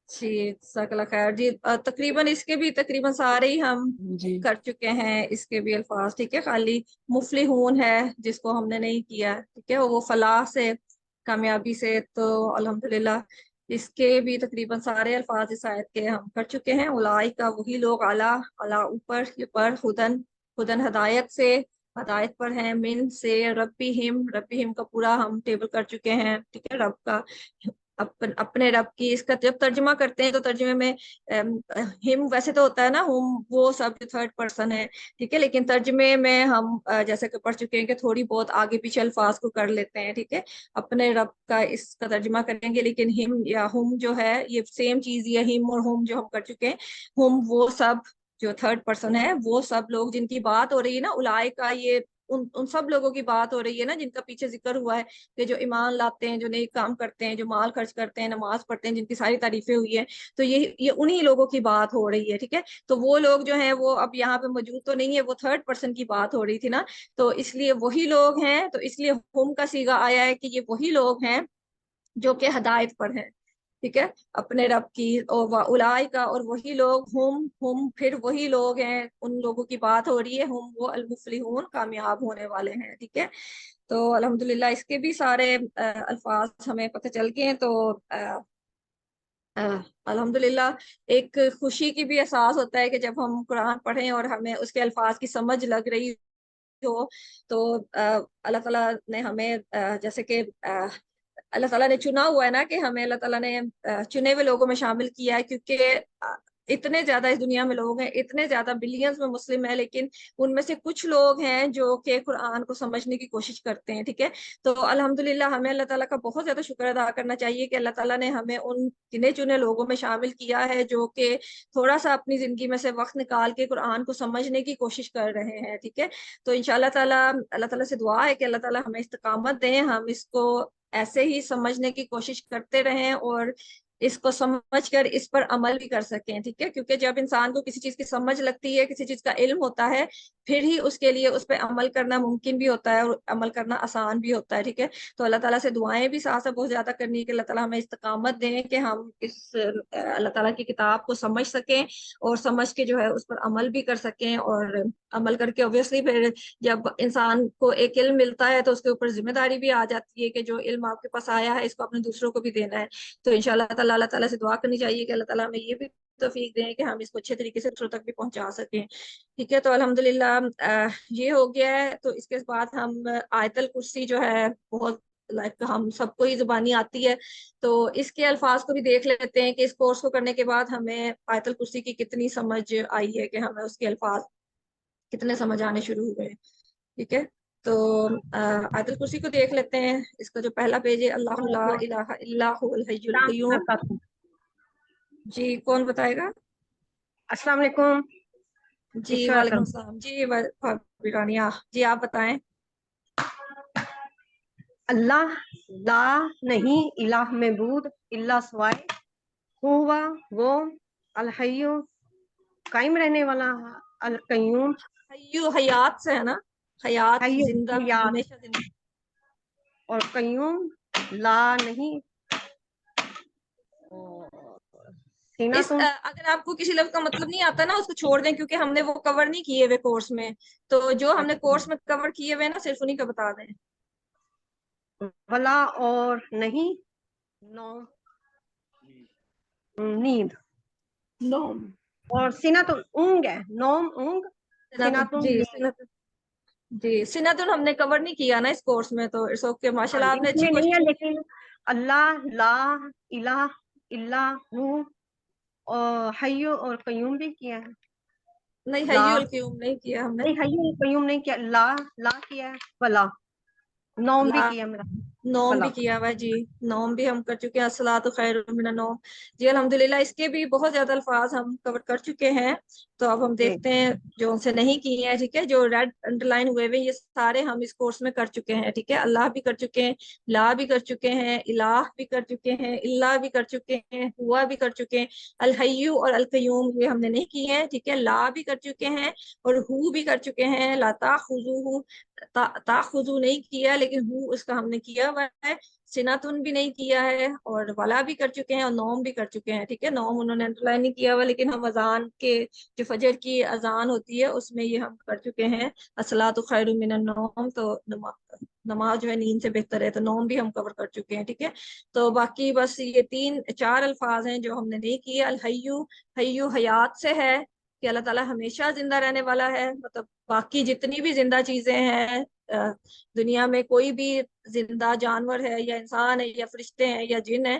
جی جزاک اللہ خیر. جی تقریباً اس کے بھی تقریباً سارے ہی ہم جی کر چکے ہیں اس کے بھی الفاظ. ٹھیک ہے, خالی مفلحون ہے جس کو ہم نے نہیں کیا. ٹھیک ہے, وہ فلاح سے, کامیابی سے. تو الحمدللہ اس کے بھی تقریباً سارے الفاظ اس آیت کے ہم کر چکے ہیں. اولئک وہی لوگ, اعلیٰ اوپر, یہ پر, ہدن ہدایت سے, ہدایت پر ہیں، من سے ربیم کا پورا ہم ٹیبل کر چکے ہیں، ٹھیک ہے، رب کا اپنے رب کی. اس کا جب ترجمہ کرتے ہیں تو ترجمے میں ہم ویسے تو ہوتا ہے نا، ہم وہ سب جو تھرڈ پرسن ہے، ٹھیک ہے، لیکن ترجمے میں ہم جیسے کہ پڑھ چکے ہیں کہ تھوڑی بہت آگے پیچھے الفاظ کو کر لیتے ہیں، ٹھیک ہے. اپنے رب کا اس کا ترجمہ کریں گے، لیکن ہم یا ہم جو ہے یہ سیم چیز، یا ہم اور ہم جو ہم کر چکے ہیں، ہم وہ سب جو تھرڈ پرسن ہے، وہ سب لوگ جن کی بات ہو رہی ہے نا، اولئک، یہ ان سب لوگوں کی بات ہو رہی ہے نا جن کا پیچھے ذکر ہوا ہے کہ جو ایمان لاتے ہیں، جو نیک کام کرتے ہیں، جو مال خرچ کرتے ہیں، نماز پڑھتے ہیں، جن کی ساری تعریفیں ہوئی ہیں. تو یہ انہی لوگوں کی بات ہو رہی ہے، ٹھیک ہے. تو وہ لوگ جو ہیں وہ اب یہاں پہ موجود تو نہیں ہے، وہ تھرڈ پرسن کی بات ہو رہی تھی نا، تو اس لیے وہی لوگ ہیں. تو اس لیے ہم کا صیغہ آیا ہے کہ یہ وہی لوگ ہیں جو کہ ہدایت پر ہیں، ٹھیک ہے، اپنے رب کی. اور اولئک، اور وہی لوگ، ہم پھر وہی لوگ ہیں، ان لوگوں کی بات ہو رہی ہے، ہم وہ المفلحون، کامیاب ہونے والے ہیں، ٹھیک ہے. تو الحمدللہ اس کے بھی سارے الفاظ ہمیں پتہ چل گئے ہیں. تو الحمدللہ ایک خوشی کی بھی احساس ہوتا ہے کہ جب ہم قرآن پڑھیں اور ہمیں اس کے الفاظ کی سمجھ لگ رہی ہو. تو اللہ تعالیٰ نے ہمیں جیسے کہ اللہ تعالیٰ نے چنا ہوا ہے نا، کہ ہمیں اللہ تعالیٰ نے چنے ہوئے لوگوں میں شامل کیا ہے، کیونکہ اتنے زیادہ اس دنیا میں لوگ ہیں، اتنے زیادہ بلینز میں مسلم ہیں، لیکن ان میں سے کچھ لوگ ہیں جو کہ قرآن کو سمجھنے کی کوشش کرتے ہیں، ٹھیک ہے. تو الحمدللہ ہمیں اللہ تعالیٰ کا بہت زیادہ شکر ادا کرنا چاہیے کہ اللہ تعالیٰ نے ہمیں ان گنے چنے لوگوں میں شامل کیا ہے جو کہ تھوڑا سا اپنی زندگی میں سے وقت نکال کے قرآن کو سمجھنے کی کوشش کر رہے ہیں، ٹھیک ہے. تو انشاءاللہ تعالیٰ اللہ تعالیٰ سے دعا ہے کہ اللہ تعالیٰ ہمیں استقامت دیں، ہم اس کو ایسے ہی سمجھنے کی کوشش کرتے رہیں اور اس کو سمجھ کر اس پر عمل بھی کر سکیں، ٹھیک ہے. کیونکہ جب انسان کو کسی چیز کی سمجھ لگتی ہے، کسی چیز کا علم ہوتا ہے، پھر ہی اس کے لیے اس پہ عمل کرنا ممکن بھی ہوتا ہے اور عمل کرنا آسان بھی ہوتا ہے، ٹھیک ہے. تو اللہ تعالیٰ سے دعائیں بھی ساتھ ساتھ بہت زیادہ کرنی ہے کہ اللہ تعالیٰ ہمیں استقامت دیں کہ ہم اس اللہ تعالیٰ کی کتاب کو سمجھ سکیں اور سمجھ کے جو ہے اس پر عمل بھی کر سکیں. اور عمل کر کے اوبیسلی پھر جب انسان کو ایک علم ملتا ہے تو اس کے اوپر ذمہ داری بھی آ جاتی ہے کہ جو علم آپ کے پاس آیا ہے اس کو اپنے دوسروں کو بھی دینا ہے. تو انشاءاللہ تعالیٰ اللہ تعالیٰ سے دعا کرنی چاہیے کہ اللہ تعالیٰ ہمیں یہ بھی توفیق دیں کہ ہم اس کو اچھے طریقے سے دوسروں تک بھی پہنچا سکیں، ٹھیک ہے. تو الحمدللہ یہ ہو گیا ہے. تو اس کے بعد ہم آیت الکرسی جو ہے بہت ہم سب کو ہی زبانی آتی ہے، تو اس کے الفاظ کو بھی دیکھ لیتے ہیں کہ اس کورس کو کرنے کے بعد ہمیں آیت الکرسی کی کتنی سمجھ آئی ہے، کہ ہمیں اس کے الفاظ کتنے سمجھ آنے شروع ہوئے، ٹھیک ہے. تو آیت الکرسی کو دیکھ لیتے ہیں. اس کا جو پہلا پیج ہے، اللہ لا الہ الا هو الحی القیوم. جی کون بتائے گا؟ السلام علیکم. جی وعلیکم السلام. جی بھابی رانیہ، جی آپ بتائیں. اللہ لا نہیں الہ معبود اللہ سوائے، ہوا وہ، الحی قائم رہنے والا، القیوم حیو حیات سے ہے نا، حیات حی زندہ، حیات، ہمیشہ زندہ. اور قیوم لا نہیں. سینہ اس تم اگر آپ کو کسی لفظ کا مطلب نہیں آتا نا، اس کو چھوڑ دیں، کیونکہ ہم نے وہ کور نہیں کیے ہوئے کورس میں. تو جو ہم نے کورس میں کور کیے ہوئے نا صرف انہیں کا بتا دیں. ولا اور نہیں، نو نیند، نوم. اور سینہ تم اونگ ہے، نوم اونگ، سینہ تم جی نیند. جی سنتن ہم نے کور نہیں کیا نا اس کورس میں، تو اٹس اوکے، ماشاء ہاں اللہ جی، آپ نے اس اچھی میں نہیں ہے، کوشش. لیکن اللہ لا الہ الا ہو اور حی اور قیوم بھی کیا ہے. نہیں لا حیو القیوم نہیں کیا ہم نے. نہیں، حی اور قیوم نہیں کیا، لا کیا ہے، ولا نوم بھی لا کیا میرا، نوم ولا. بھی کیا ہوا ہے. جی نوم بھی ہم کر چکے ہیں، الصلاۃ خیر من النوم. جی الحمدللہ اس کے بھی بہت زیادہ الفاظ ہم کور کر چکے ہیں. تو اب ہم جی دیکھتے ہیں جو ان سے نہیں کیے ہیں، ٹھیک ہے، جو ریڈ انڈر لائن ہوئے ہوئے، یہ سارے ہم اس کورس میں کر چکے ہیں، ٹھیک ہے. اللہ بھی کر چکے ہیں، لا بھی کر چکے ہیں، الہ بھی کر چکے ہیں، اللہ بھی کر چکے ہیں، ہوا بھی کر چکے ہیں. الحیو اور القیوم یہ ہم نے نہیں کی ہیں، ٹھیک ہے. لا بھی کر چکے ہیں اور ہو بھی کر چکے ہیں. لا تاخذوہ، تاخذو نہیں کیا، لیکن ہو اس کا ہم نے کیا ہوا ہے. سناتن بھی نہیں کیا ہے، اور ولا بھی کر چکے ہیں، اور نوم بھی کر چکے ہیں، ٹھیک ہے. نوم انہوں نے انڈر لائن نہیں کیا ہوا، لیکن ہم اذان کے جو فجر کی اذان ہوتی ہے اس میں یہ ہم کر چکے ہیں، الصلاۃ خیر من النوم. تو نماز جو ہے نیند سے بہتر ہے، تو نوم بھی ہم کور کر چکے ہیں، ٹھیک ہے. تو باقی بس یہ 3-4 الفاظ ہیں جو ہم نے نہیں کیے. الحیو، حیو حیات سے ہے کہ اللہ تعالیٰ ہمیشہ زندہ رہنے والا ہے. مطلب باقی جتنی بھی زندہ چیزیں ہیں دنیا میں، کوئی بھی زندہ جانور ہے یا انسان ہے یا فرشتے ہیں یا جن ہیں،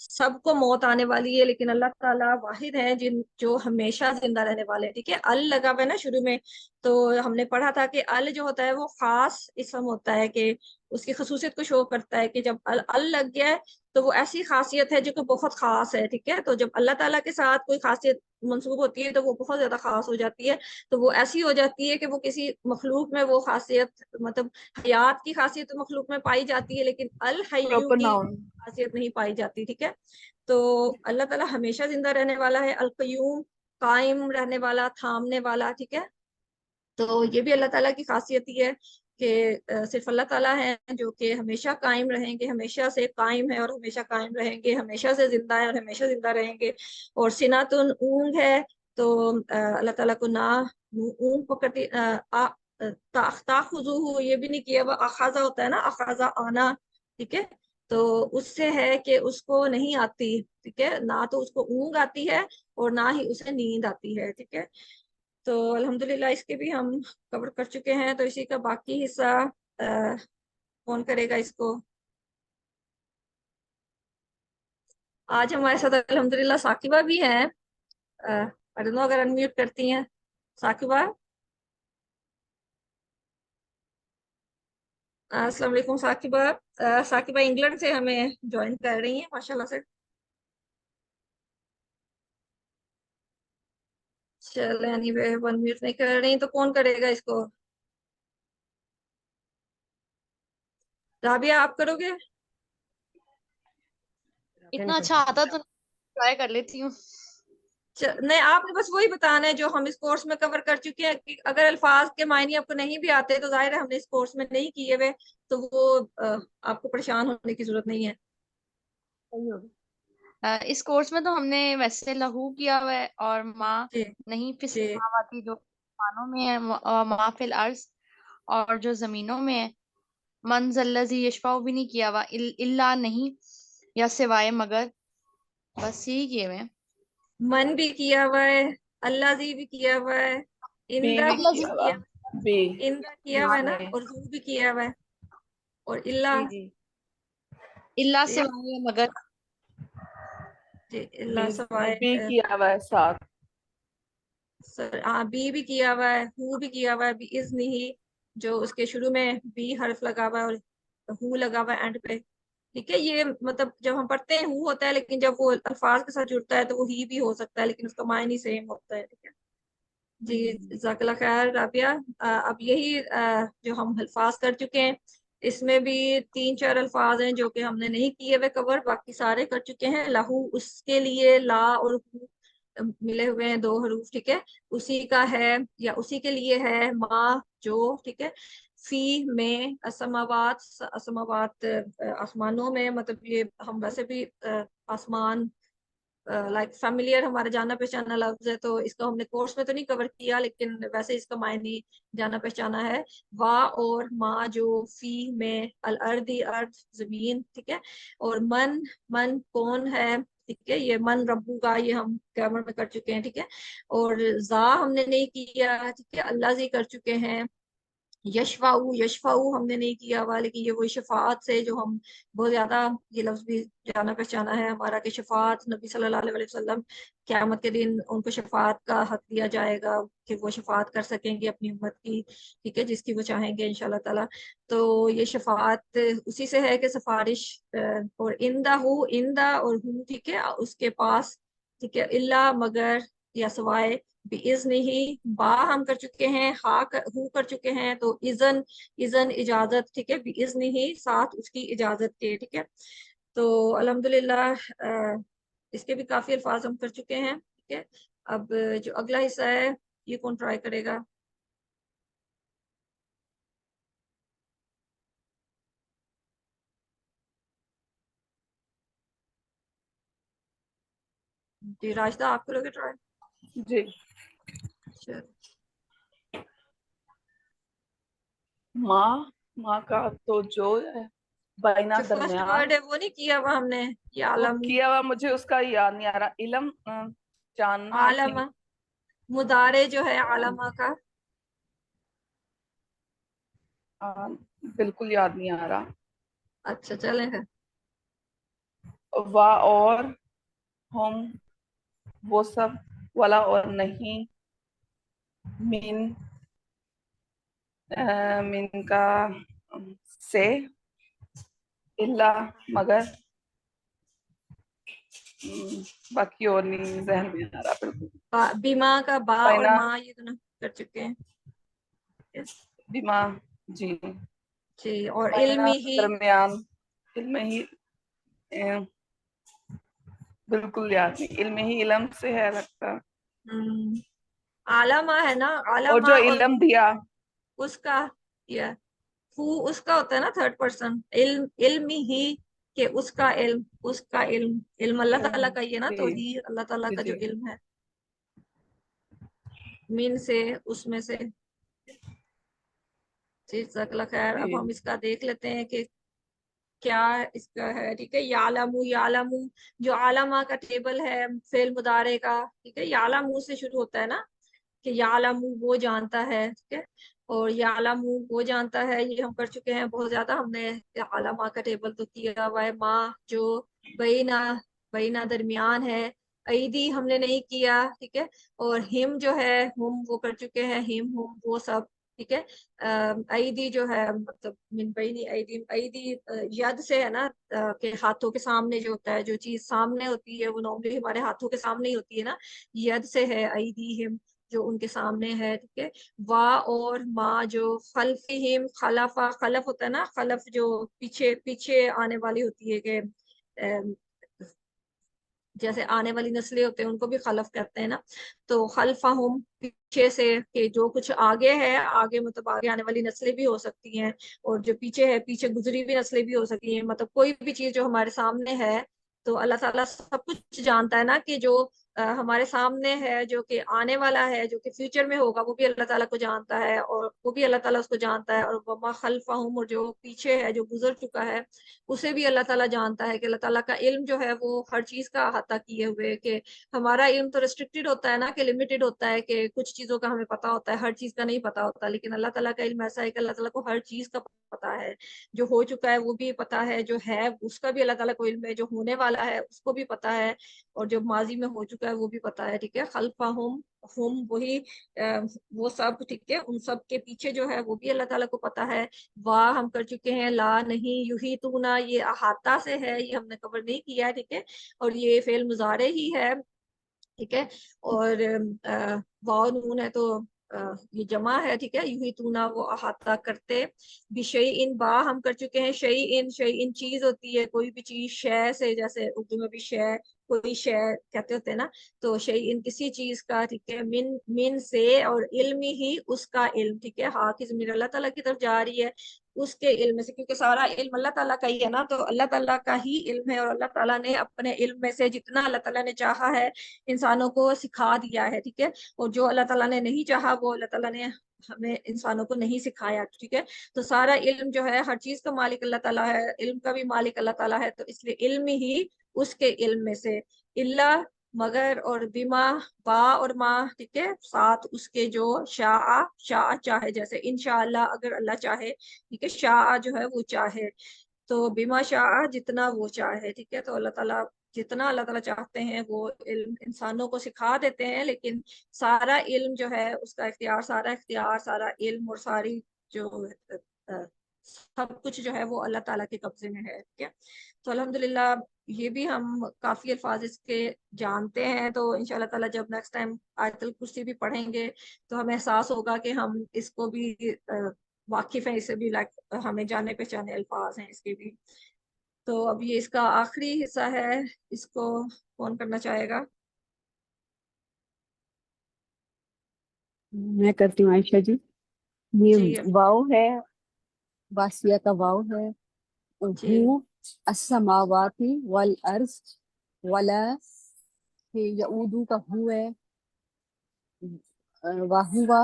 سب کو موت آنے والی ہے، لیکن اللہ تعالیٰ واحد ہیں جو ہمیشہ زندہ رہنے والے ہیں. ٹھیک ہے، ال لگا ہوا ہے نا شروع میں، تو ہم نے پڑھا تھا کہ ال جو ہوتا ہے وہ خاص اسم ہوتا ہے، کہ اس کی خصوصیت کو شو کرتا ہے کہ جب ال لگ گیا ہے تو وہ ایسی خاصیت ہے جو کہ بہت خاص ہے. ٹھیک ہے، تو جب اللہ تعالیٰ کے ساتھ کوئی خاصیت منسوب ہوتی ہے تو وہ بہت زیادہ خاص ہو جاتی ہے. تو وہ ایسی ہو جاتی ہے کہ وہ کسی مخلوق میں وہ خاصیت، مطلب حیات کی خاصیت مخلوق میں پائی جاتی ہے، لیکن الحیو proper کی noun. خاصیت نہیں پائی جاتی. ٹھیک ہے، تو اللہ تعالیٰ ہمیشہ زندہ رہنے والا ہے، القیوم، قائم رہنے والا، تھامنے والا. ٹھیک ہے، تو یہ بھی اللہ تعالیٰ کی خاصیت ہی ہے کہ صرف اللہ تعالیٰ ہیں جو کہ ہمیشہ قائم رہیں گے، ہمیشہ سے قائم ہے اور ہمیشہ قائم رہیں گے، ہمیشہ سے زندہ ہے اور ہمیشہ زندہ رہیں گے. اور سناتن اونگ ہے، تو اللہ تعالیٰ کو نہ اونگ پکڑتی، تاخذوہ یہ بھی نہیں کیا، وہ اخاذہ ہوتا ہے نا، اخاذہ آنا. ٹھیک ہے، تو اس سے ہے کہ اس کو نہیں آتی. ٹھیک ہے، نہ تو اس کو اونگ آتی ہے اور نہ ہی اسے نیند آتی ہے. ٹھیک ہے، تو الحمدللہ اس کے بھی ہم کور کر چکے ہیں. تو اسی کا باقی حصہ کون کرے گا اس کو؟ آج ہمارے ساتھ الحمدللہ ثاقبہ بھی ہیں. اگر انمیوٹ کرتی ہیں ثاقبہ. السلام علیکم ثاقبہ. ثاقبہ انگلینڈ سے ہمیں جوائن کر رہی ہیں ماشاءاللہ سے. چلیں اینی وے ون میوٹ نہیں کر رہی تو کون کرے گا اس کو؟ رابعہ آپ کرو گے؟ اتنا اچھا آتا تو ٹرائی کر لیتی ہوں. نہیں، آپ نے بس وہی بتانا ہے جو ہم اس کورس میں کور کر چکے ہیں. کہ اگر الفاظ کے معنی آپ کو نہیں بھی آتے تو ظاہر ہے ہم نے اس کورس میں نہیں کیے ہوئے، تو وہ آپ کو پریشان ہونے کی ضرورت نہیں ہے. اس کورس میں تو ہم نے ویسے لہو کیا ہوا ہے اور ماں جی نہیں فی جی السماواتی جو آسمانوں میں ہے، ماں فی الارض اور جو زمینوں میں ہے. من ذا الذی یشفع بھی نہیں کیا ہوا، الا نہیں یا سوائے مگر، بس یہی کیے ہوئے ہیں. من بھی کیا ہوا ہے، اللہ زی بھی کیا ہوا ہے، بی اندہ بھی بھی کیا ہوا. کیا ہوا بی ہے، اندہ کیا ہوا ہے نا، اور ہو بھی کیا ہوا ہے، اور اللہ. جی الا جی سوائے مگر. جی اللہ سوائے. بی کیا ہوا ہے ساتھ. بی بھی کیا ہوا ہے، ہو بھی کیا ہوا ہے، بھی از نہیں، جو اس کے شروع میں بی حرف لگا ہوا ہے اور ہو لگا ہوا ہے اینڈ پہ. ٹھیک ہے، یہ مطلب جب ہم پڑھتے ہیں ہو ہوتا ہے، لیکن جب وہ الفاظ کے ساتھ جڑتا ہے تو وہ ہی بھی ہو سکتا ہے، لیکن اس کا معنی سیم ہوتا ہے. ٹھیک ہے جی، جزاک اللہ خیر رابعہ. اب یہی جو ہم الفاظ کر چکے ہیں، اس میں بھی 3-4 الفاظ ہیں جو کہ ہم نے نہیں کیے ہوئے کور، باقی سارے کر چکے ہیں. لہو اس کے لیے لا اور ہو ملے ہوئے ہیں 2 حروف. ٹھیک ہے، اسی کا ہے یا اسی کے لیے ہے ما جو. ٹھیک ہے، فی میں، اسماوات آسمانوں میں، مطلب یہ ہم ویسے بھی آسمان لائک فیملیئر ہمارا جانا پہچانا لفظ ہے، تو اس کو ہم نے کورس میں تو نہیں کور کیا، لیکن ویسے اس کا معنی جانا پہچانا ہے. وا اور ما جو فی میں، الارضی ارض زمین. ٹھیک ہے، اور من کون ہے. ٹھیک ہے، یہ من ربو کا یہ ہم گرامر میں کر چکے ہیں. ٹھیک ہے، اور زا ہم نے نہیں کیا. ٹھیک ہے، اللہ زی کر چکے ہیں. یشفعو ہم نے نہیں کیا ہوا، لیکن یہ وہی شفاعت سے جو ہم بہت زیادہ یہ لفظ بھی جانا پہچانا ہے ہمارا، کہ شفاعت نبی صلی اللہ علیہ وسلم قیامت کے دن ان کو شفاعت کا حق دیا جائے گا کہ وہ شفاعت کر سکیں گے اپنی امت کی. ٹھیک ہے، جس کی وہ چاہیں گے انشاءاللہ تعالی. تو یہ شفاعت اسی سے ہے کہ سفارش. اور اندہ اور ہو. ٹھیک ہے، اس کے پاس. ٹھیک ہے، اللہ مگر یا سوائے. باذن ہی با ہم کر چکے ہیں، ہو کر چکے ہیں، تو اذن اجازت. ٹھیک ہے، باذن ہی ساتھ اس کی اجازت کے. ٹھیک ہے، تو الحمدللہ اس کے بھی کافی الفاظ ہم کر چکے ہیں. ٹھیک ہے، اب جو اگلا حصہ ہے یہ کون ٹرائی کرے گا؟ جی راجدہ آپ کرو گے ٹرائی؟ جی. چل ماں کا تو جو ہے بائنا جو فرسٹ درمیان. ورڈ ہے وہ نہیں کیا ہوا ہم نے، یہ وہ عالم. کیا ہوا مجھے اس کا یاد نہیں آ رہا. علم جاننا. عالم मुदारे जो है आलमा का? बिल्कुल याद नहीं आ रहा। अच्छा चले है। वा और, हम, वो सब, वाला और नहीं, मिन, मिन का से, इल्ला मगर, बाकी और नहीं जहन में आ रहा बिल्कुल। बीमा का बा और बैना, माँ ये दोनों कर चुके हैं। बीमा, जी। जी, और बैना, इल्मी ही। दरमियान, इल्म ही, बिल्कुल याद नहीं, इल्म ही इलम से है लगता। हम्म, आलमा है ना, और आलमा जो और इल्म दिया, उसका, या हु उसका होता है ना थर्ड पर्सन, इल्म इल्मी ही, के उसका इल्म, उसका इल्म, इल्म अल्लाह ताला का ही है ना, तो जी ही अल्लाह ताला जी का जो जी। इल्म है, मिन से, उसमें से। जी जज़ाकल्लाह खैर। अब हम जी इसका देख लेते हैं कि क्या इसका है। ठीक है, यालमू, यालमू जो आलमा का टेबल है फेल मुदारे का, ठीक है, यालमू से शुरू होता है ना, कि यालमू वो जानता है, ठीक है, और यालमू वो जानता है, ये हम कर चुके हैं बहुत ज्यादा हमने। आलमा का टेबल तो किया हुआ है। माँ जो बैना, बैना दरमियान है। ईदी हमने नहीं किया, ठीक है, और हिम जो है, हम वो कर चुके हैं, हिम हम वो सब, ठीक है। ईदी जो है मतलब मिन बैनी ईदी, ईदी यद से है ना, के हाथों के सामने जो होता है, जो चीज सामने होती है वो नॉर्मली हमारे हाथों के सामने ही होती है ना, यद से है ईदी हिम, जो उनके सामने है, ठीक है। वा और माँ जो खल्फिहिम, खलफा, खलफ होता है ना, खलफ जो पीछे पीछे आने वाली होती है, कि जैसे आने वाली नस्लें होते हैं उनको भी खलफ कहते हैं ना, तो खल्फाहुम पीछे से, कि जो कुछ आगे है, आगे मतलब आगे आने वाली नस्लें भी हो सकती हैं, और जो पीछे है, पीछे गुजरी हुई नस्लें भी हो सकती हैं, मतलब कोई भी चीज जो हमारे सामने है, तो अल्लाह ताला सब कुछ जानता है ना, कि जो हमारे सामने है, जो कि आने वाला है, जो कि फ्यूचर में होगा, वो भी अल्लाह ताला को जानता है, और वो भी अल्लाह ताला उसको जानता है, और वमा खल्फाहुम, और जो पीछे है, जो गुजर चुका है, उसे भी अल्लाह ताला जानता है, कि अल्लाह ताला का इल्म जो है वो हर चीज का अहाता किए हुए, कि हमारा इल्म तो रिस्ट्रिक्टेड होता है ना, कि लिमिटेड होता है, कि कुछ चीजों का हमें पता होता है, हर चीज का नहीं पता होता, लेकिन अल्लाह ताला का इल्म ऐसा है कि अल्लाह ताला को हर चीज का पता है, जो हो चुका है वो भी पता है, जो है उसका भी अल्लाह ताला को इल्म है, जो होने वाला है उसको भी पता है, और जो माजी में हो चुका है वो भी पता है, ठीक है। खल्फाहुम, हम वही वो सब, ठीक है, उन सब के पीछे जो है वो भी अल्लाह ताला को पता है। वाह हम कर चुके हैं। ला नहीं, यूही तूना ये अहाता से है, ये हमने कवर नहीं किया है, ठीक है, और ये फेल मुजारे ही है, ठीक है, और वाव नून है तो ये जमा है, ठीक है। यूही तूना वो अहाता करते, बिशई इन, बा हम कर चुके हैं। शई इन चीज होती है, कोई भी चीज, शय से, जैसे उर्दू में भी शय, कोई शय कहते होते हैं ना, तो शई इन किसी चीज का, ठीक है। मिन, मिन से, और इल्म ही उसका इल्म, ठीक है, हाँ की जमीन अल्लाह ताला की तरफ जा रही है, उसके इल्म से, क्योंकि सारा इल्म अल्लाह ताला का ही है ना, तो अल्लाह ताला का ही इल्म है, और अल्लाह ताला ने अपने इल्म में से जितना अल्लाह ताला ने चाहा है इंसानों को सिखा दिया है, ठीक है, और जो अल्लाह ताला ने नहीं चाहा वो अल्लाह ताला ने हमें इंसानों को नहीं सिखाया, ठीक है। तो सारा इल्म जो है, हर चीज का मालिक अल्लाह ताला है, इल्म का भी मालिक अल्लाह ताला है, तो इसलिए इल्म ही उसके इल्म में से, इल्ला मगर, और बिमा, बा और माँ, ठीक है, साथ उसके जो शाह, शाह चाहे, जैसे इंशाअल्लाह अगर अल्लाह चाहे, ठीक है, शाह जो है वो चाहे, तो बिमा शाह जितना वो चाहे, ठीक है, तो अल्लाह ताला जितना अल्लाह ताला चाहते हैं वो इल्म इंसानों को सिखा देते हैं, लेकिन सारा इल्म जो है उसका इख्तियार, सारा इख्तियार, सारा इल्म और सारी जो अ, सब कुछ जो है वो अल्लाह ताला के कब्जे में है, ठीक है। तो अल्हम्दुलिल्लाह ये भी हम काफी अल्फाज इसके जानते हैं, तो इंशाल्लाह ताला जब नेक्स्ट टाइम आयतुल कुर्सी भी पढ़ेंगे तो हमें एहसास होगा कि हम इसको भी वाकिफ है, इससे भी, लाइक हमें जाने पहचाने अल्फाज हैं इसके भी। तो अब ये इसका आखिरी हिस्सा है, इसको कौन करना चाहेगा? मैं करती हूँ आयशा जी। ये जी वाव है, वासिया का वाव है। जी हु अस्समावाति वल अर्ज, वला, फिर यऊदू का हु है, वाहुवा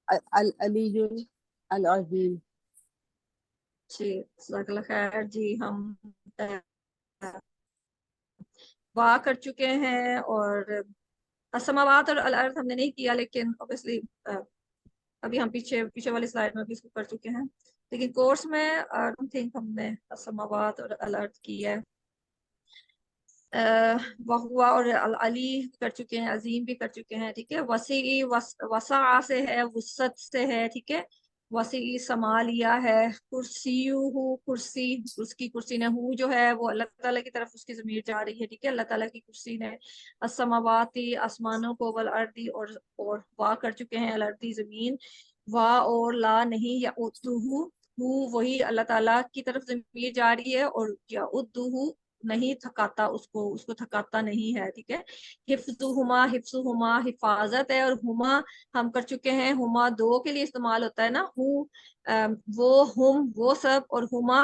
अल अलीयुल अल अजीम। जी जज़ाकल्लाह खैर। जी हम वाह कर चुके हैं, और असमावात और अल अर्द हमने नहीं किया, लेकिन ऑब्वियसली अभी हम पीछे वाली स्लाइड में भी इसको कर चुके हैं, लेकिन कोर्स में आई डोंट थिंक हमने असमावात और अल अर्द की है। वहुआ और अल अली कर चुके हैं, अजीम भी कर चुके हैं, ठीक है। वसी वसा से है, वसत से है, ठीक है। वसी समा लिया है, कुर्सी कुर्सी, उसकी कुर्सी ने, हु जो है वो अल्लाह ताला की तरफ उसकी ज़मीर जा रही है, ठीक है, अल्लाह ताला की कुर्सी ने। अस्समावाती आसमानों को, वल अर्दी और वा कर चुके हैं, अल अर्दी ज़मीन, वा और ला नहीं, या उद्दुहु, हु वही अल्लाह ताला की तरफ ज़मीर जा रही है, और या उद्दुहु नहीं थकाता उसको, उसको थकाता नहीं है, ठीक है। हिफ्जुहुमा, हिफ्जुहुमा हिफाजत है, और हुमा हम कर चुके हैं, हुमा दो के लिए इस्तेमाल होता है ना, हु वो, हुम वो सब, और हुमा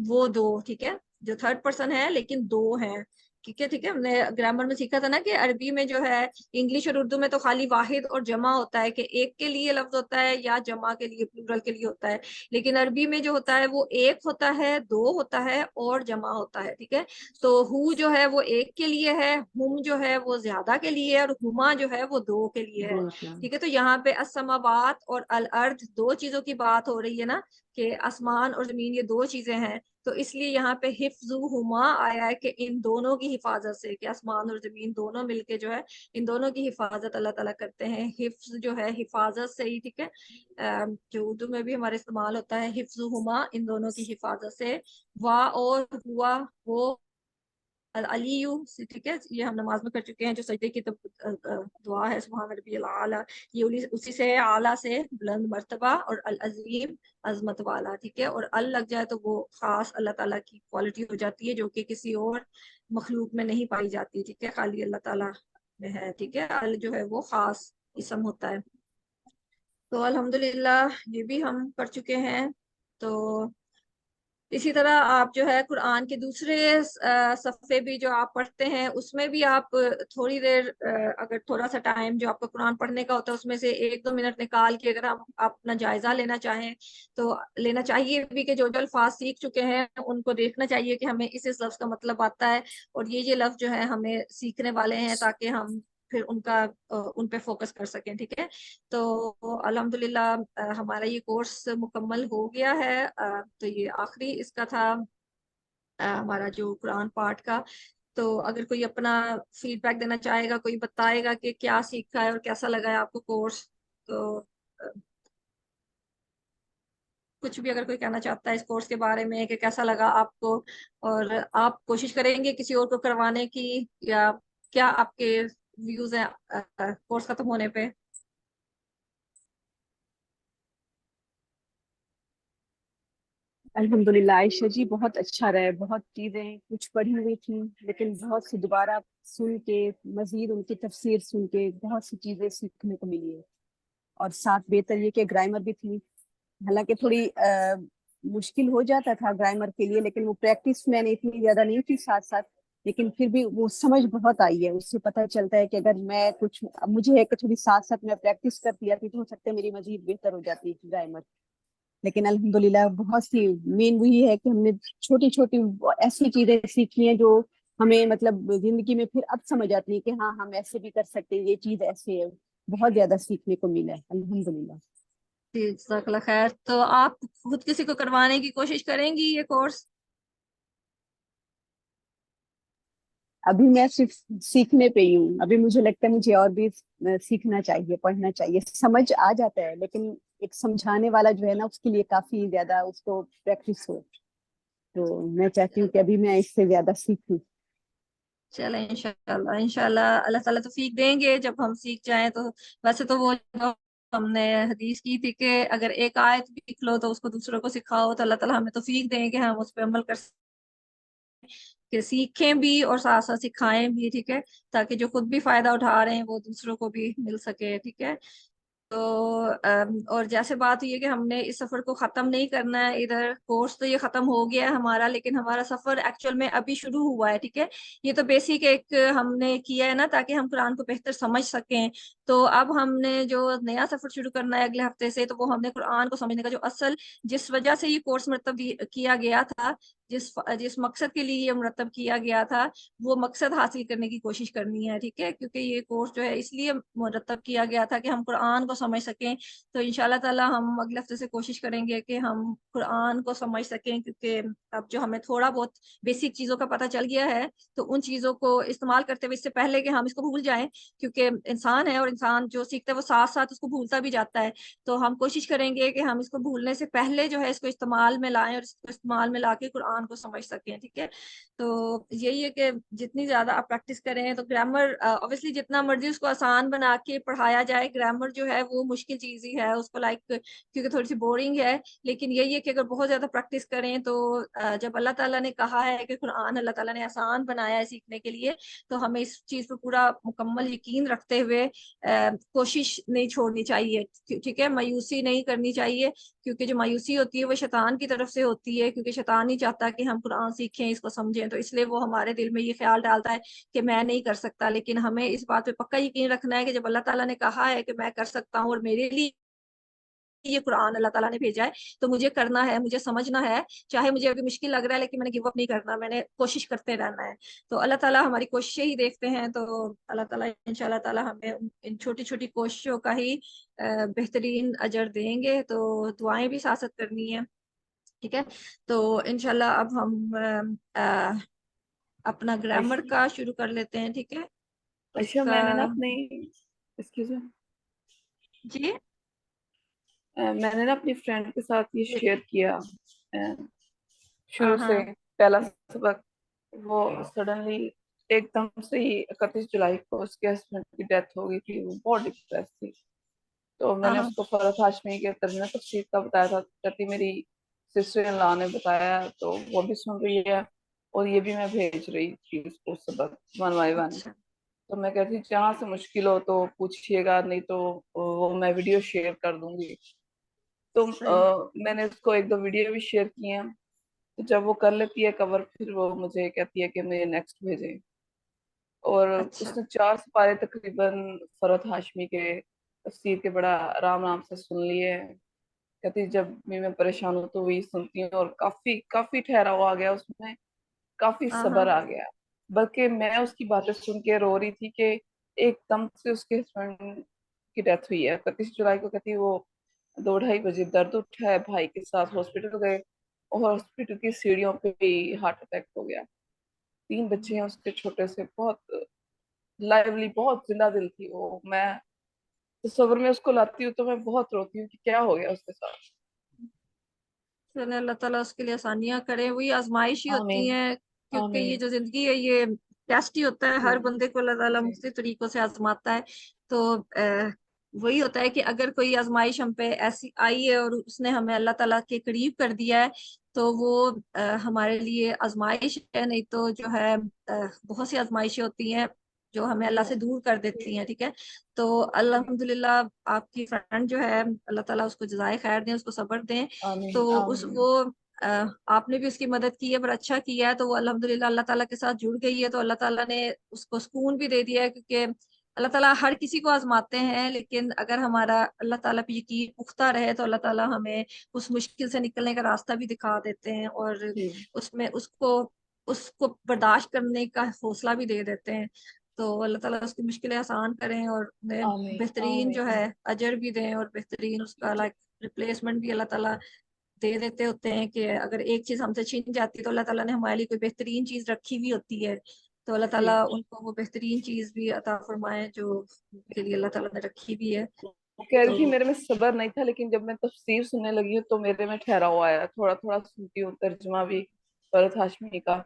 वो दो, ठीक है, जो थर्ड पर्सन है लेकिन दो हैं, ठीक है, ठीक है। हमने ग्रामर में सीखा था ना कि अरबी में जो है, इंग्लिश और उर्दू में तो खाली वाहिद और जमा होता है, कि एक के लिए लफ्ज होता है या जमा के लिए, प्लूरल के लिए होता है, लेकिन अरबी में जो होता है वो एक होता है, दो होता है और जमा होता है, ठीक है। तो हु जो है वो एक के लिए है, हुम जो है वो ज्यादा के लिए है, और हुमा जो है वो दो के लिए है, ठीक है। तो यहाँ पे अस्समावात और अल अर्द दो चीजों की बात हो रही है ना, कि आसमान और जमीन ये दो चीजें हैं, तो इसलिए यहाँ पे हिफ्जुहुमा आया है, कि इन दोनों की हिफाजत से, कि आसमान और जमीन दोनों मिलके जो है इन दोनों की हिफाजत अल्लाह ताला करते हैं। हिफ्ज जो है हिफाजत से ही, ठीक है, जो उर्दू में भी हमारे इस्तेमाल होता है, हिफ्जुहुमा इन दोनों की हिफाजत से। वा और हुआ वो, अल अलियु, ठीक है, ये हम नमाज में कर चुके हैं, जो सजदे की दुआ है, सुभान रब्बियल आला, ये उसी से है, आला से बुलंद मर्तबा, और अल अजीम अजमत वाला, ठीक है। और अल लग जाए तो वो खास अल्लाह ताला की क्वालिटी हो जाती है, जो कि किसी और मखलूक में नहीं पाई जाती, ठीक है, खाली अल्लाह ताला में है, ठीक है। अल जो है वो खास इसम होता है। तो अल्हम्दुलिल्लाह ये भी हम कर चुके हैं। तो इसी तरह आप जो है कुरान के दूसरे सफ़े भी जो आप पढ़ते हैं, उसमें भी आप थोड़ी देर, अगर थोड़ा सा टाइम जो आपका कुरान पढ़ने का होता है उसमें से 1-2 मिनट निकाल के अगर आप अपना जायजा लेना चाहें तो लेना चाहिए भी, कि जो जो अल्फाज सीख चुके हैं उनको देखना चाहिए कि हमें इस लफ्ज का मतलब आता है, और ये लफ्ज जो है हमें सीखने वाले हैं, ताकि हम फिर उन पे फोकस कर सकें, ठीक है। तो अल्हम्दुलिल्लाह हमारा ये कोर्स मुकम्मल हो गया है। तो ये आखिरी इसका था, हमारा जो कुरान पाठ का। तो अगर कोई अपना फीडबैक देना चाहेगा, कोई बताएगा कि क्या सीखा है और कैसा लगा है आपको कोर्स, तो कुछ भी अगर कोई कहना चाहता है इस कोर्स के बारे में कि कैसा लगा आपको, और आप कोशिश करेंगे किसी और को करवाने की, या क्या आपके व्यूज हैं कोर्स खत्म होने पे। अल्हम्दुलिल्लाह आयशा जी, बहुत अच्छा रहा है। बहुत चीज़ें कुछ पढ़ी हुई थी, लेकिन बहुत सी दोबारा सुन के, मजीद उनकी तफसीर सुन के बहुत सी चीज़ें सीखने को मिली है। और साथ बेहतर ये कि ग्रामर भी थी, हालांकि थोड़ी मुश्किल हो जाता था ग्रामर के लिए, लेकिन वो प्रैक्टिस मैंने इतनी ज़्यादा नहीं थी साथ साथ, लेकिन फिर भी वो समझ बहुत आई है। उससे पता चलता है कि अगर मैं कुछ, मुझे एक थोड़ी साथ साथ मैं प्रैक्टिस करती जाती तो हो सकता है मेरी मजीद बेहतर हो जाती ग्रामर। लेकिन अल्हम्दुलिल्लाह बहुत सी मेन वही है कि हमने छोटी छोटी ऐसी चीजें सीखी हैं जो हमें मतलब जिंदगी में फिर अब समझ आती है कि हाँ हम ऐसे भी कर सकते हैं, ये चीज ऐसे है। बहुत ज्यादा सीखने को मिला है अल्हम्दुलिल्लाह। जी जज़ाकल्लाह खैर। तो आप खुद किसी को करवाने की कोशिश करेंगी ये कोर्स? अभी मैं सिर्फ सीखने पे ही हूँ। अभी मुझे लगता है मुझे और भी सीखना चाहिए, पढ़ना चाहिए। समझ आ जाता है, लेकिन एक समझाने वाला जो है ना, उसके लिए काफी ज्यादा उसको प्रैक्टिस हो। तो मैं चाहती हूँ कि अभी मैं इससे ज्यादा सीखूं। चले इंशाल्लाह, इंशाल्लाह अल्लाह ताला तौफीक देंगे जब हम सीख जाएं तो। वैसे तो वो जो हमने हदीस की थी कि अगर एक आयत भी सीख लो तो उसको दूसरों को सिखाओ, तो अल्लाह ताला हमें तौफीक देंगे कि हम उस पर अमल कर सकें, कि सीखें भी और साथ साथ सिखाएं भी, ठीक है, ताकि जो खुद भी फायदा उठा रहे हैं वो दूसरों को भी मिल सके, ठीक है। और जैसे बात हुई है कि हमने इस सफर को खत्म नहीं करना है, इधर कोर्स तो ये खत्म हो गया है हमारा, लेकिन हमारा सफर एक्चुअल में अभी शुरू हुआ है, ठीक है। ये तो बेसिक एक हमने किया है ना, ताकि हम कुरान को बेहतर समझ सकें। तो अब हमने जो नया सफर शुरू करना है अगले हफ्ते से, तो वो हमने कुरान को समझने का जो असल जिस वजह से ये कोर्स मरतब किया गया था, जिस जिस मकसद के लिए ये मरतब किया गया था, वो मकसद हासिल करने की कोशिश करनी है, ठीक है। क्योंकि ये कोर्स जो है इसलिए मुरतब किया गया था कि हम कुरान को समझ सकें। तो इंशाल्लाह ताला हम अगले हफ्ते से कोशिश करेंगे कि हम कुरान को समझ सकें, क्योंकि अब जो हमें थोड़ा बहुत बेसिक चीज़ों का पता चल गया है, तो उन चीज़ों को इस्तेमाल करते हुए, इससे पहले कि हम इसको भूल जाएं, क्योंकि इंसान है और इंसान जो सीखता है वो साथ साथ उसको भूलता भी जाता है। तो हम कोशिश करेंगे कि हम इसको भूलने से पहले जो है इसको इस्तेमाल में लाएं और इसको इस्तेमाल में लाके कुरान को समझ सकें, ठीक है। तो यही है कि जितनी ज्यादा आप प्रैक्टिस करें, तो ग्रामर ऑब्वियसली जितना मर्जी उसको आसान बना के पढ़ाया जाए, ग्रामर जो है वो मुश्किल चीज ही है उसको, लाइक क्योंकि थोड़ी सी बोरिंग है। लेकिन यही है कि अगर बहुत ज्यादा प्रैक्टिस करें तो जब अल्लाह ताला ने कहा है कि कुरान अल्लाह ताला ने आसान बनाया है सीखने के लिए, तो हमें इस चीज पर पूरा मुकम्मल यकीन रखते हुए कोशिश नहीं छोड़नी चाहिए, ठीक है। मायूसी नहीं करनी चाहिए, क्योंकि जो मायूसी होती है वो शैतान की तरफ से होती है, क्योंकि शैतान नहीं चाहता कि हम कुरान सीखें, इसको समझें। तो इसलिए वो हमारे दिल में ये ख्याल डालता है कि मैं नहीं कर सकता। लेकिन हमें इस बात पे पक्का यकीन रखना है कि जब अल्लाह ताला ने कहा है कि मैं कर सकता हूँ और मेरे लिए ये कुरान अल्लाह ताला ने भेजा है, तो मुझे करना है, मुझे समझना है। चाहे मुझे अभी मुश्किल लग रहा है, लेकिन मैंने गिव अप नहीं करना, मैंने कोशिश करते रहना है। तो अल्लाह ताला हमारी कोशिशें ही देखते हैं, तो अल्लाह ताला इंशाल्लाह ताला हमें इन छोटी छोटी कोशिशों का ही बेहतरीन अजर देंगे। तो दुआएं भी साथ साथ करनी है, ठीक है। तो इंशाल्लाह अब हम अपना ग्रामर अच्छा। का शुरू कर लेते हैं, ठीक है। अच्छा, उसका मैंने ना अपनी एक्सक्यूज मी जी मैंने ना अपनी फ्रेंड के साथ ये जी शेयर किया हाँ शुरू से हाँ पहला सबक। वो सडनली एकदम से ही 31 जुलाई को उसके हस्बैंड की डेथ हो गई थी। वो बहुत डिप्रेस थी। तो मैंने हाँ उसको फरहत हाशमी के तर्जुमे तफसीर का बताया था, कहती मेरी सिस्टर इन लॉ ने बताया, तो वो भी सुन रही है और ये भी मैं भेज रही थी उसको सबक 1 by 1। अच्छा तो मैं कहती जहाँ से मुश्किल हो तो पूछिएगा, नहीं तो वो मैं वीडियो शेयर कर दूंगी। तो सही मैंने उसको एक दो वीडियो भी शेयर की हैं। तो जब वो कर लेती है कवर, फिर वो मुझे कहती है कि मुझे नेक्स्ट भेजें। और अच्छा उसने 4 सिपारे तकरीबन फरहत हाशमी के तफसीर के बड़ा आराम आराम से सुन लिए हैं। कहती जब भी मैं परेशान हूँ तो वही सुनती हूँ, और काफी काफी ठहराव आ गया उसमें, काफी हाँ सब्र हाँ आ गया। बल्कि मैं उसकी बातें सुन के रो रही थी कि एकदम से उसके हस्बैंड की डेथ हुई है 31 जुलाई को। कहती वो 2-2:30 बजे दर्द उठा है, भाई के साथ हॉस्पिटल गए और हॉस्पिटल की सीढ़ियों पे ही हार्ट अटैक हो गया। 3 बच्चे हैं उसके छोटे से, बहुत लाइवली, बहुत जिंदा दिल थी वो। मैं तस्वीर में उसको लाती हूँ तो मैं बहुत रोती हूँ कि क्या हो गया उसके साथ। चले अल्लाह ताला उसके लिए आसानियां करे, वही आजमाइश ही होती आमीन। हैं। क्योंकि ये आमीन। जो जिंदगी है ये टेस्ट ही होता है, जी। हर बंदे को अल्लाह ताला जी। मुख्तलिफ तरीकों से आजमाता है। तो वही होता है कि अगर कोई आजमाइश हम पे ऐसी आई है और उसने हमें अल्लाह ताला के करीब कर दिया है, तो वो हमारे लिए आजमाइश है। नहीं तो जो है बहुत सी आजमाइशें होती हैं जो हमें अल्लाह से दूर कर देती हैं, ठीक है। तो अल्हम्दुलिल्लाह आपकी फ्रेंड जो है, अल्लाह ताला उसको जज़ाए खैर दें, उसको सब्र दें। तो आमीन। उस आमीन। वो अ, आपने भी उसकी मदद की है, पर अच्छा किया है। तो वो अल्हम्दुलिल्लाह अल्लाह ताला के साथ जुड़ गई है, तो अल्लाह ताला ने उसको सुकून भी दे दिया है। क्योंकि अल्लाह ताला हर किसी को आजमाते हैं, लेकिन अगर हमारा अल्लाह ताला पे यकीन पुख्ता रहे तो अल्लाह ताला हमें उस मुश्किल से निकलने का रास्ता भी दिखा देते हैं, और जी। उसमें उसको उसको बर्दाश्त करने का हौसला भी दे देते हैं। तो अल्लाह ताला उसकी मुश्किलें आसान करें और उन्हें आमीन। बेहतरीन जो आमीन। है अजर भी दें, और बेहतरीन उसका लाइक रिप्लेसमेंट भी अल्लाह ताला दे देते होते हैं। कि अगर एक चीज हमसे छीन जाती है तो अल्लाह ताला ने हमारे लिए कोई बेहतरीन चीज रखी हुई होती है। तो अल्लाह ताला जी। उनको वो बेहतरीन चीज भी अता फरमाए जो उनके लिए अल्लाह ताला ने रखी हुई है। वो कह रही तो थी मेरे में सब्र नहीं था, लेकिन जब मैं तफसीर सुनने लगी हूँ तो मेरे में ठहराव आया। थोड़ा थोड़ा सुनती हूँ तर्जुमा भी फरहत हाशमी का।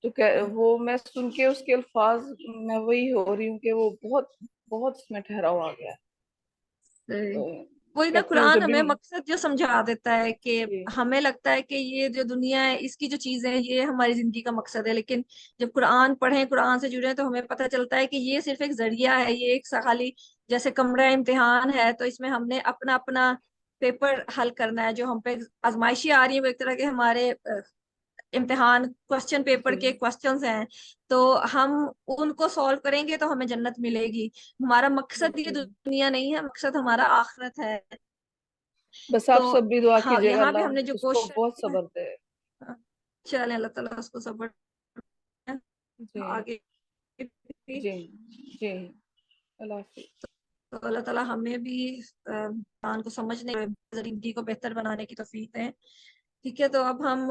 तो वो मैं सुन के उसके अल्फाज, मैं वही हो रही हूँ कि वो बहुत बहुत उसमें ठहराव आ गया। सही तो वही ना, कहती हूँ कुरान जब भी। हमें मकसद जो समझा देता है कि जी हमें लगता है कि ये जो दुनिया है, इसकी जो चीजें हैं, ये हमारी जिंदगी का मकसद है, लेकिन जब कुरान पढ़ें, कुरान से जुड़े तो हमें पता चलता है कि ये सिर्फ एक जरिया है, ये एक खाली जैसे कमरा इम्तिहान है, तो इसमें हमने अपना अपना पेपर हल करना है। जो हम पे आजमाइशी आ रही है वो एक तरह के हमारे इम्तिहान क्वेश्चन पेपर के जी क्वेश्चंस हैं, तो हम उनको सॉल्व करेंगे तो हमें जन्नत मिलेगी। हमारा मकसद ये बिल्कुल। दुनिया नहीं है, मकसद हमारा आखिरत है। बस तो आप सब भी दुआ हाँ, कीजिएगा, यहाँ पे अल्लाह हमने जो उसको क्वेश्चन, बहुत सब्र दे। चले अल्लाह ताला उसको सब्र दें। जी आगे भी जी जी। अल्लाह हाफिज। तो अल्लाह ताला हमें भी कुरान को समझने, जिंदगी को बेहतर बनाने की तौफीक दें। ठीक है, तो अब हम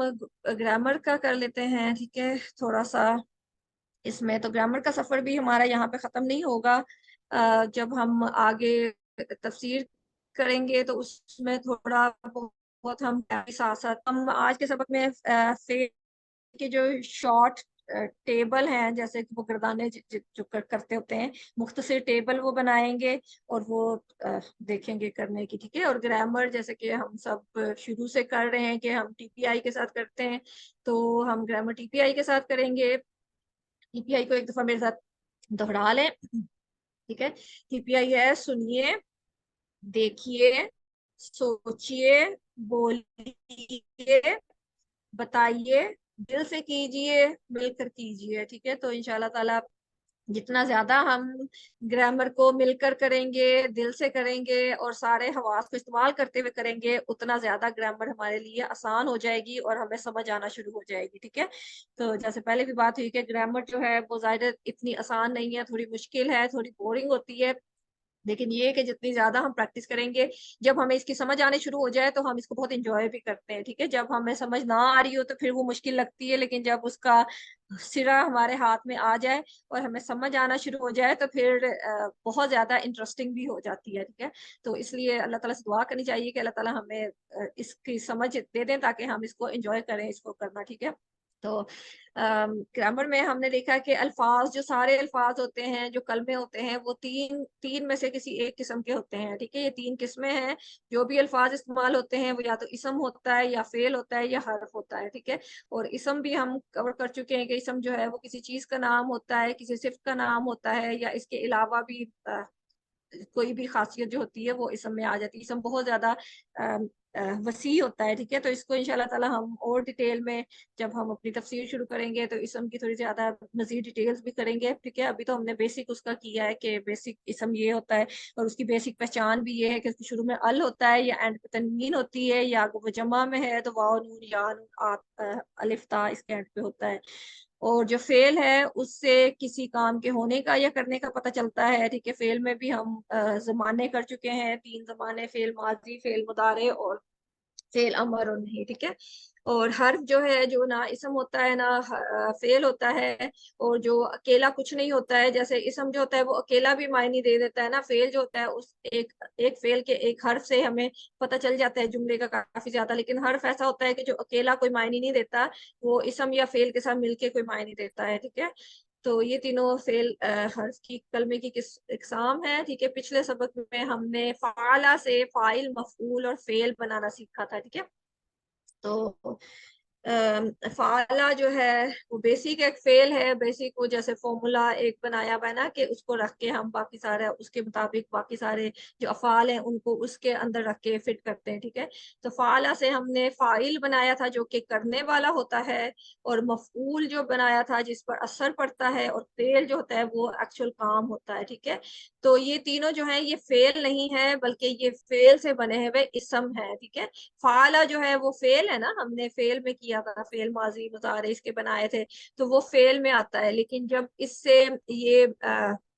ग्रामर का कर लेते हैं। ठीक है, थोड़ा सा इसमें तो ग्रामर का सफर भी हमारा यहाँ पे खत्म नहीं होगा। जब हम आगे तफसीर करेंगे तो उसमें थोड़ा बहुत हम साथ साथ हम आज के सबक में फेल के जो शॉर्ट टेबल हैं, जैसे कि वो गर्दाने जो करते होते हैं, मुख्तसर टेबल वो बनाएंगे और वो देखेंगे करने की। ठीक है, और ग्रामर जैसे कि हम सब शुरू से कर रहे हैं कि हम टीपीआई के साथ करते हैं, तो हम ग्रामर टीपीआई के साथ करेंगे। टीपीआई को एक दफा मेरे साथ दोहरा लें। ठीक है, टीपीआई है: सुनिए, देखिए, सोचिए, बोलिए, बताइए, दिल से कीजिए, मिलकर कीजिए। ठीक है, तो इंशाल्लाह ताला जितना ज्यादा हम ग्रामर को मिलकर करेंगे, दिल से करेंगे और सारे हवास को इस्तेमाल करते हुए करेंगे, उतना ज्यादा ग्रामर हमारे लिए आसान हो जाएगी और हमें समझ आना शुरू हो जाएगी। ठीक है, तो जैसे पहले भी बात हुई कि ग्रामर जो है वो ज्यादा इतनी आसान नहीं है, थोड़ी मुश्किल है, थोड़ी बोरिंग होती है, लेकिन ये है कि जितनी ज्यादा हम प्रैक्टिस करेंगे, जब हमें इसकी समझ आने शुरू हो जाए तो हम इसको बहुत इंजॉय भी करते हैं। ठीक है, जब हमें समझ ना आ रही हो तो फिर वो मुश्किल लगती है, लेकिन जब उसका सिरा हमारे हाथ में आ जाए और हमें समझ आना शुरू हो जाए तो फिर बहुत ज्यादा इंटरेस्टिंग भी हो जाती है। ठीक है, तो इसलिए अल्लाह ताला से दुआ करनी चाहिए कि अल्लाह ताला हमें इसकी समझ दे दें ताकि हम इसको एंजॉय करें, इसको करना। ठीक है, तो ग्रामर में हमने देखा कि अल्फाज, जो सारे अल्फाज होते हैं, जो कलमे होते हैं, वो तीन तीन में से किसी एक किस्म के होते हैं। ठीक है, ये तीन किस्में हैं। जो भी अल्फाज इस्तेमाल होते हैं वो या तो इसम होता है, या फेल होता है, या हर्फ होता है। ठीक है, और इसम भी हम कवर कर चुके हैं कि इसम जो है वो किसी चीज का नाम होता है, किसी सिर्फ का नाम होता है, या इसके अलावा भी कोई भी खासियत जो होती है वो इसम में आ जाती है। इसम बहुत ज्यादा वसी होता है। ठीक है, तो इसको इंशाल्लाह ताला हम और डिटेल में जब हम अपनी तफसीर शुरू करेंगे तो इसम की थोड़ी ज्यादा मजीद डिटेल्स भी करेंगे। ठीक है, अभी तो हमने बेसिक उसका किया है कि बेसिक इसम ये होता है, और उसकी बेसिक पहचान भी ये है कि उसके शुरू में अल होता है, या एंड पे तनवीन होती है, या वो जमा में है तो वाव नून या नून अलिफ ता इसके एंड पे होता है। और जो फेल है उससे किसी काम के होने का या करने का पता चलता है। ठीक है, फेल में भी हम जमाने कर चुके हैं, तीन जमाने: फेल माजी, फेल मुदारे और फेल अमर और नहीं। ठीक है, और हर्फ जो है, जो ना इसम होता है ना फेल होता है, और जो अकेला कुछ नहीं होता है, जैसे इसम जो होता है वो अकेला भी मायने दे देता है ना, फेल जो होता है उस एक एक फेल के एक हर्फ से हमें पता चल जाता है जुमले का काफी ज्यादा, लेकिन हर्फ ऐसा होता है कि जो अकेला कोई मायने नहीं देता, वो इसम या फेल के साथ मिलके कोई मायने देता है। ठीक है, तो ये तीनों फेल हर्फ की कलमे की किस इकसाम है। ठीक है, पिछले सबक में हमने फाला से फाइल, मफूल और फेल बनाना सीखा था। ठीक है, तो फाला जो है वो बेसिक एक फेल है। बेसिक वो जैसे फॉर्मूला एक बनाया हुआ है ना, कि उसको रख के हम बाकी सारे उसके मुताबिक बाकी सारे जो अफाल हैं उनको उसके अंदर रख के फिट करते हैं। ठीक है, तो फाला से हमने फाइल बनाया था जो कि करने वाला होता है, और मफूल जो बनाया था जिस पर असर पड़ता है, और फेल जो होता है वो एक्चुअल काम होता है। ठीक है, तो ये तीनों जो है ये फेल नहीं है, बल्कि ये फेल से बने हुए इसम है। ठीक है, फाला जो है वो फेल है ना, हमने फेल में किया था, फेल माजी मुजारे इसके बनाए थे, तो वो फेल में आता है। लेकिन जब इससे ये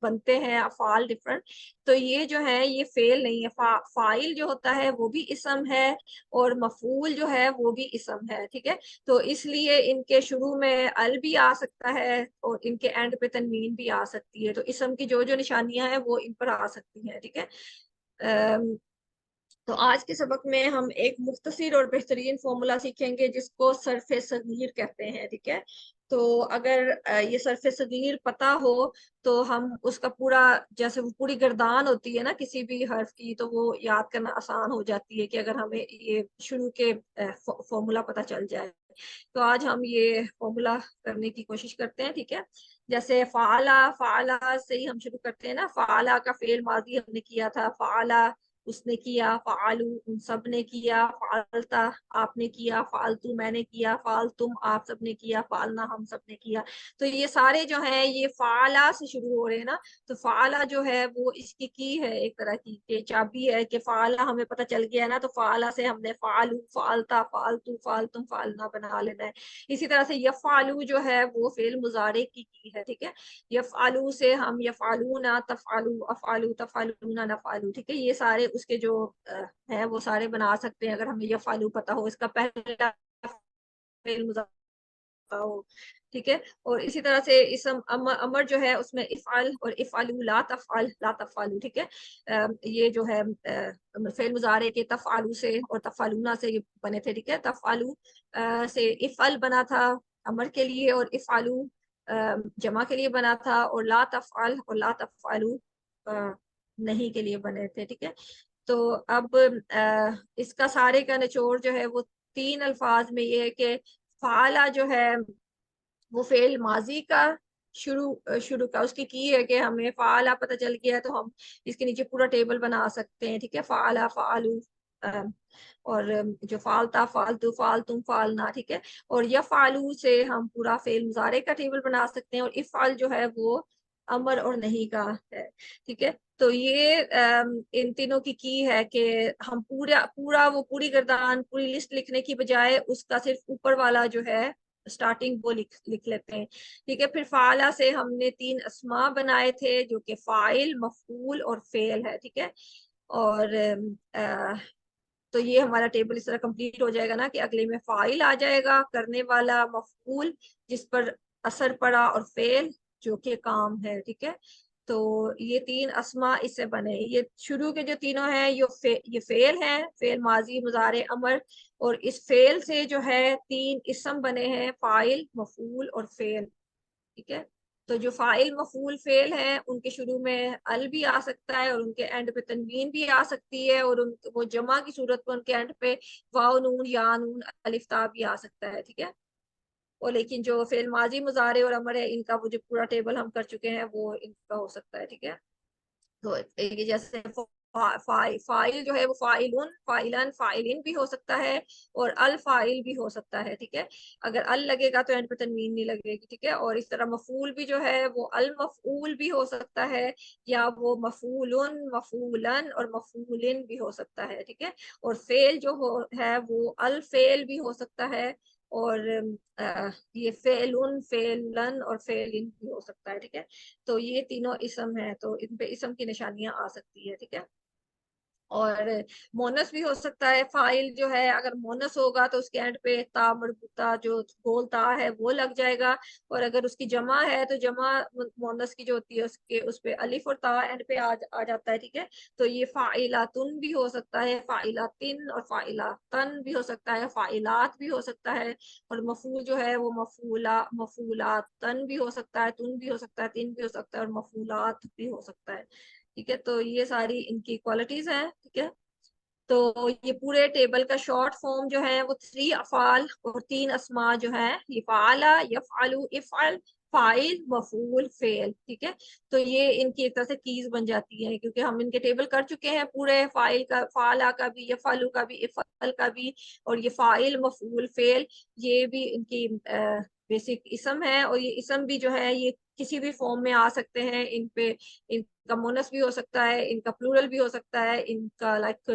बनते हैं अफाल डिफरेंट, तो ये जो है ये फेल नहीं है। फाइल जो होता है वो भी इसम है, और मफूल जो है वो भी इसम है। ठीक है, तो इसलिए इनके शुरू में अल भी आ सकता है और इनके एंड पे तनवीन भी आ सकती है, तो इसम की जो जो निशानियां हैं वो इन पर आ सकती हैं। ठीक है, तो आज के सबक में हम एक मुख्तसर और बेहतरीन फॉर्मूला सीखेंगे जिसको सरफे सगीर कहते हैं। ठीक है, تو اگر یہ صرف صغیر پتہ ہو تو ہم اس کا پورا، جیسے وہ پوری گردان ہوتی ہے نا کسی بھی حرف کی، تو وہ یاد کرنا آسان ہو جاتی ہے کہ اگر ہمیں یہ شروع کے فارمولا پتہ چل جائے. تو آج ہم یہ فارمولا کرنے کی کوشش کرتے ہیں. ٹھیک ہے، جیسے فعلا، فعلا سے ہی ہم شروع کرتے ہیں نا. فعلا کا فعل ماضی ہم نے کیا تھا، فعلا اس نے کیا، فعلو ان سب نے کیا، فعلتا آپ نے کیا، فعلتو میں نے کیا، فعلتم آپ سب نے کیا، فعلنا ہم سب نے کیا. تو یہ سارے جو ہیں یہ فعلا سے شروع ہو رہے ہیں نا. تو فعلا جو ہے وہ اس کی ہے ایک طرح کی کہ چابی ہے کہ فعلا ہمیں پتہ چل گیا ہے نا. تو فعلا سے ہم نے فعلو، فعلتا، فعلتو، فعلتم، فعلنا بنا لینا ہے. اسی طرح سے یفعلو جو ہے وہ فعل مضارع کی ہے. ٹھیک ہے، یفعلو سے ہم یفعلون، تفعلو، افعلو، تفعلون، نفعلو. ٹھیک ہے، یہ سارے اس کے جو ہیں وہ سارے بنا سکتے ہیں اگر ہمیں یفعلو پتہ ہو، اس کا پہلا فعل مضارع ہو. ٹھیک ہے، اور اسی طرح سے اسم امر جو ہے اس میں افعل اور افعلو، لا تفعل، لا تفعلو. ٹھیک ہے، یہ جو ہے فعل مضارع کے تفعلو سے اور تفعلونا سے یہ بنے تھے. ٹھیک ہے، تفعلو سے افعل بنا تھا امر کے لیے، اور افعلو جمع کے لیے بنا تھا، اور لا تفعل اور لا تفعلو نہیں کے لیے بنے تھے. ٹھیک ہے، تو اب اس کا سارے کا نچوڑ جو ہے وہ تین الفاظ میں یہ ہے کہ فعلا جو ہے وہ فعل ماضی کا شروع کا اس کی ہے کہ ہمیں فعلا پتہ چل گیا تو ہم اس کے نیچے پورا ٹیبل بنا سکتے ہیں. ٹھیک ہے، فعلا، فعلو، اور جو فعلتا، فعلتو، فعلتم، فعلنا. ٹھیک ہے، اور یفعلو سے ہم پورا فعل مضارع کا ٹیبل بنا سکتے ہیں، اور افعل جو ہے وہ امر اور نہیں کا ہے. ٹھیک ہے، تو یہ ان تینوں کی ہے کہ ہم پورا وہ پوری گردان پوری لسٹ لکھنے کی بجائے اس کا صرف اوپر والا جو ہے سٹارٹنگ وہ لکھ لیتے ہیں. ٹھیک ہے، پھر فعلا سے ہم نے 3 اسماء بنائے تھے جو کہ فاعل، مفعول اور فعل ہے. ٹھیک ہے، اور تو یہ ہمارا ٹیبل اس طرح کمپلیٹ ہو جائے گا نا کہ اگلے میں فاعل آ جائے گا، کرنے والا، مفعول جس پر اثر پڑا، اور فعل جو کہ کام ہے. ٹھیک ہے، تو یہ 3 اسماء اس سے بنے. یہ شروع کے جو تینوں ہیں یہ فعل ہیں، فعل ماضی، مضارع، امر، اور اس فعل سے جو ہے 3 اسم بنے ہیں، فاعل، مفعول اور فعل. ٹھیک ہے، تو جو فاعل، مفعول، فعل ہیں ان کے شروع میں ال بھی آ سکتا ہے، اور ان کے اینڈ پہ تنوین بھی آ سکتی ہے، اور وہ جمع کی صورت میں ان کے اینڈ پہ واو، نون، یا نون، الف، تا بھی آ سکتا ہے. ٹھیک ہے، اور لیکن جو فعل ماضی، مضارع اور امر ہے ان کا وہ جو پورا ٹیبل ہم کر چکے ہیں وہ ان کا ہو سکتا ہے. ٹھیک ہے، تو یہ جیسے فاعل جو ہے وہ فاعلن، فاعلن، فاعلن بھی ہو سکتا ہے، اور الفاعل بھی ہو سکتا ہے. ٹھیک ہے، اگر ال لگے گا تو اینڈ پہ تنوین نہیں لگے گی. ٹھیک ہے، اور اس طرح مفعول بھی جو ہے وہ المفعول بھی ہو سکتا ہے، یا وہ مفعولن، مفعولن اور مفعولن بھی ہو سکتا ہے. ٹھیک ہے، اور فعل جو ہے وہ الفعل بھی ہو سکتا ہے، اور یہ فعلن، فعلن اور فعلن بھی ہو سکتا ہے. ٹھیک ہے، تو یہ تینوں اسم ہیں، تو ان پہ اسم کی نشانیاں آ سکتی ہے. ٹھیک ہے، اور مونس بھی ہو سکتا ہے. فاعل جو ہے اگر مونس ہوگا تو اس کے اینڈ پہ تا مربوطہ جو گول تا ہے وہ لگ جائے گا، اور اگر اس کی جمع ہے تو جمع مونس کی جو ہوتی ہے اس پہ الف اور تا اینڈ پہ آ جاتا ہے. ٹھیک ہے، تو یہ فاعلاتن بھی ہو سکتا ہے، فاعلاتن اور فاعلاتن بھی ہو سکتا ہے، فاعلات بھی ہو سکتا ہے، اور مفعول جو ہے وہ مفعولاتن بھی ہو سکتا ہے، تن بھی ہو سکتا ہے، تین بھی ہو سکتا ہے، اور مفعولات بھی ہو سکتا ہے. ٹھیک ہے، تو یہ ساری ان کی کوالٹیز ہیں. ٹھیک ہے، تو یہ پورے ٹیبل کا شارٹ فارم جو ہے وہ 3 افعال اور 3 اسماء جو ہیں، یہ فعلا، یفعلو، افعل، فاعل، مفعول، فعل. ٹھیک ہے، تو یہ ان کی ایک طرح سے کیز بن جاتی ہیں کیونکہ ہم ان کے ٹیبل کر چکے ہیں پورے، فاعل کا، فعلا کا بھی، یفعلو کا بھی، افعل کا بھی، اور یہ فاعل، مفعول، فعل یہ بھی ان کی بیسک اسم ہے. اور یہ اسم بھی جو ہے یہ کسی بھی فارم میں آ سکتے ہیں. ان پہ ان کا مونس بھی ہو سکتا ہے، ان کا پلورل بھی ہو سکتا ہے، ان کا لائک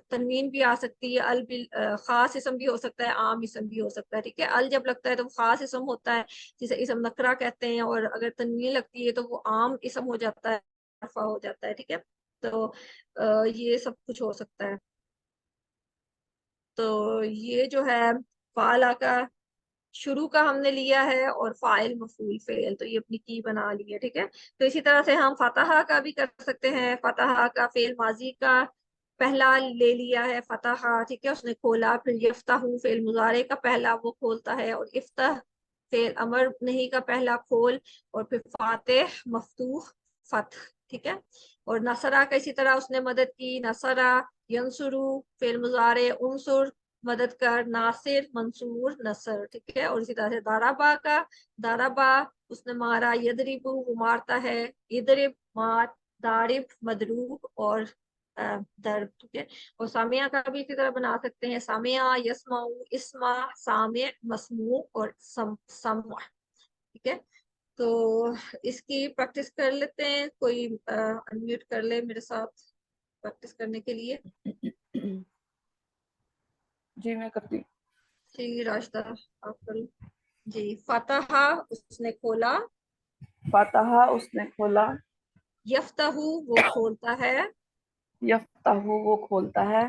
تنوین بھی آ سکتی ہے، ال بھی خاص اسم بھی ہو سکتا ہے، عام اسم بھی ہو سکتا ہے. ٹھیک ہے، ال جب لگتا ہے تو وہ خاص اسم ہوتا ہے جسے اسم نکرہ کہتے ہیں، اور اگر تنوین لگتی ہے تو وہ عام اسم ہو جاتا ہے، عرفہ ہو جاتا ہے. ٹھیک ہے، تو یہ سب کچھ ہو سکتا ہے. تو یہ جو ہے فعلا کا شروع کا ہم نے لیا ہے، اور فاعل، مفعول، فعل، تو یہ اپنی کی بنا لی ہے. ٹھیک ہے، تو اسی طرح سے ہم فتح کا بھی کر سکتے ہیں. فتح کا فعل ماضی کا پہلا لے لیا ہے فتح. ٹھیک ہے، اس نے کھولا. پھر یفتح فعل مضارع کا پہلا وہ کھولتا ہے، اور افتح فعل امر نہیں کا پہلا کھول، اور پھر فاتح مفتوح فتح، ٹھیک ہے. اور نصرہ کا اسی طرح اس نے مدد کی، نصرہ ینصرو فعل مضارع، انصر مدد کر، ناصر منصور نصر، ٹھیک ہے. اور اسی طرح سے دارابا کا، دارابا اس نے مارا، یدربو وہ مارتا ہے، یدرب مار، دارب مدروب، اور درب، ٹھیک ہے. اور سامعہ کا بھی اسی طرح بنا سکتے ہیں، سامعہ یسمع اسمع سامع مسموع اور سمع، ٹھیک ہے. تو اس کی پریکٹس کر لیتے ہیں، کوئی انمیوٹ کر لے میرے ساتھ پریکٹس کرنے کے لیے. جی میں کرتی ہوں. جی راشدہ آپ کرو. جی فتح اس نے کھولا، فاتح اس نے کھولا، یفتح وہ کھولتا ہے، یفتح وہ کھولتا ہے،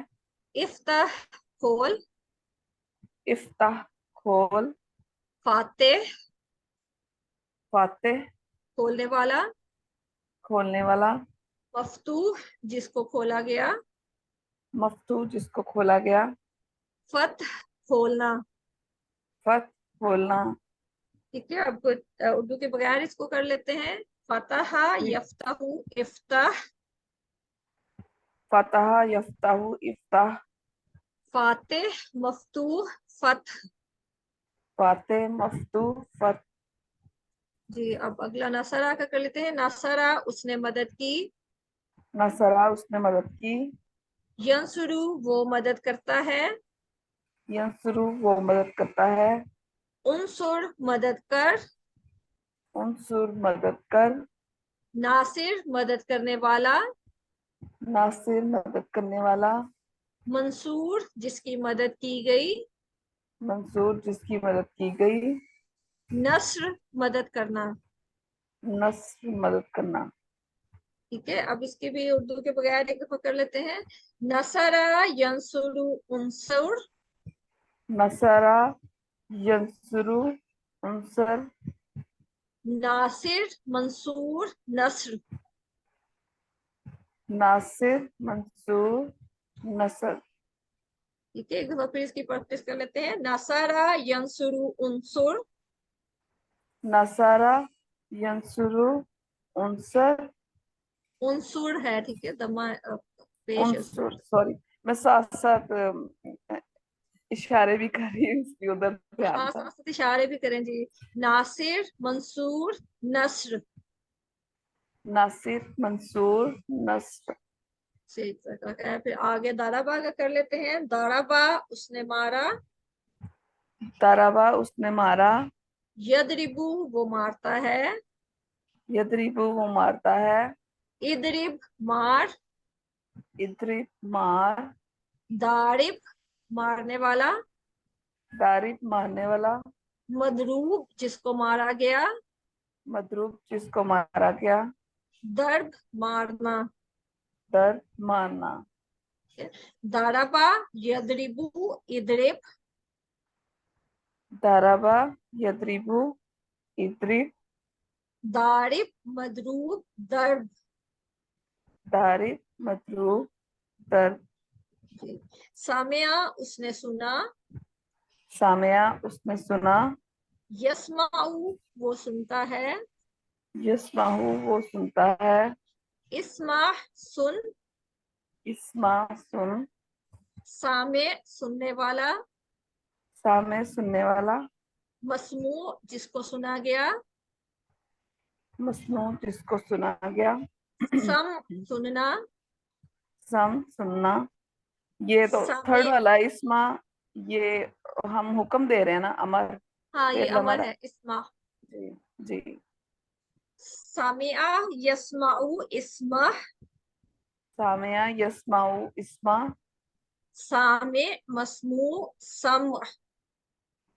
افتح کھول، افتح کھول، فاتح فاتح کھولنے والا، کھولنے والا، مفتوح جس کو کھولا گیا، مفتوح جس کو کھولا گیا، فتح کھولنا، فتح کھولنا. ٹھیک ہے. اب اردو کے بغیر اس کو کر لیتے ہیں. فتح یفتح افتح، فتح یفتح افتح، فاتح مفتوح فتح. فاتح مفتوح فتح. جی اب اگلا نصرہ کا کر لیتے ہیں. نصرہ اس نے مدد کی، نصرہ اس نے مدد کی، ینصرو وہ مدد کرتا ہے، ینصرو وہ مدد کرتا ہے، انصر مدد کر، انصر مدد کر، ناصر مدد کرنے والا، ناصر مدد کرنے والا، منصور جس کی مدد کی گئی، منصور جس کی مدد کی گئی، نصر مدد کرنا. نصر مدد کرنا. ٹھیک ہے. اب اس کے بھی اردو کے بغیر ایک دفعہ کر لیتے ہیں. نصرہ ینصرو انصر، نصرہ ینصرو انصر، ناصر منصور نصر. ناصر منصور نصر. ٹھیک ہے. ایک دفعہ پھر اس کی پریکٹس کر لیتے ہیں. نصرہ ینصرو انصر، نصرہ ینصرو انصر، انصر ہے ٹھیک ہے، دمہ پیش ہے اس انصر میں. سوری میں ساتھ ساتھ اشارے بھی کر رہی ہوں، اس لیے ادھر دھیان ہاں تھا. ساتھ ساتھ اشارے بھی کریں جی. ناصر منصور نصر. ناصر منصور نصر. پھر آگے دارابا کا کر لیتے ہیں. دارابا اس نے مارا، ضربہ اس نے مارا، یدربو وہ مارتا ہے، یضرب وہ مارتا ہے، ادرب مار، اضرب مار، دارب مارنے والا، ضارب مارنے والا، مضروب جس کو مارا گیا، مضروب جس کو مارا گیا، ضرب مارنا. درد مارنا. دارابا یدربو ادرب، ضربہ یضرب اضرب، دارب مضروب ضرب. ضارب مضروب درد. سامعہ اس نے سنا، سامعہ اس نے سنا، یسمع وہ سنتا ہے، یسمع وہ سنتا ہے، اسمع سن، اسمع سن، سامع سننے والا، سامع سننے والا، مسموع جس کو سنا گیا، مسموع جس کو سنا گیا، سم سننا، سم سننا. یہ تو سامع تھرڈ والا اسما، یہ ہم حکم دے رہے ہیں نا، امر ہاں یہ فعل امر امر. ہے. اسمع جی جی. سامعہ یسمع اسمع، سامعہ یسمع اسما، سامع مسموع سمع.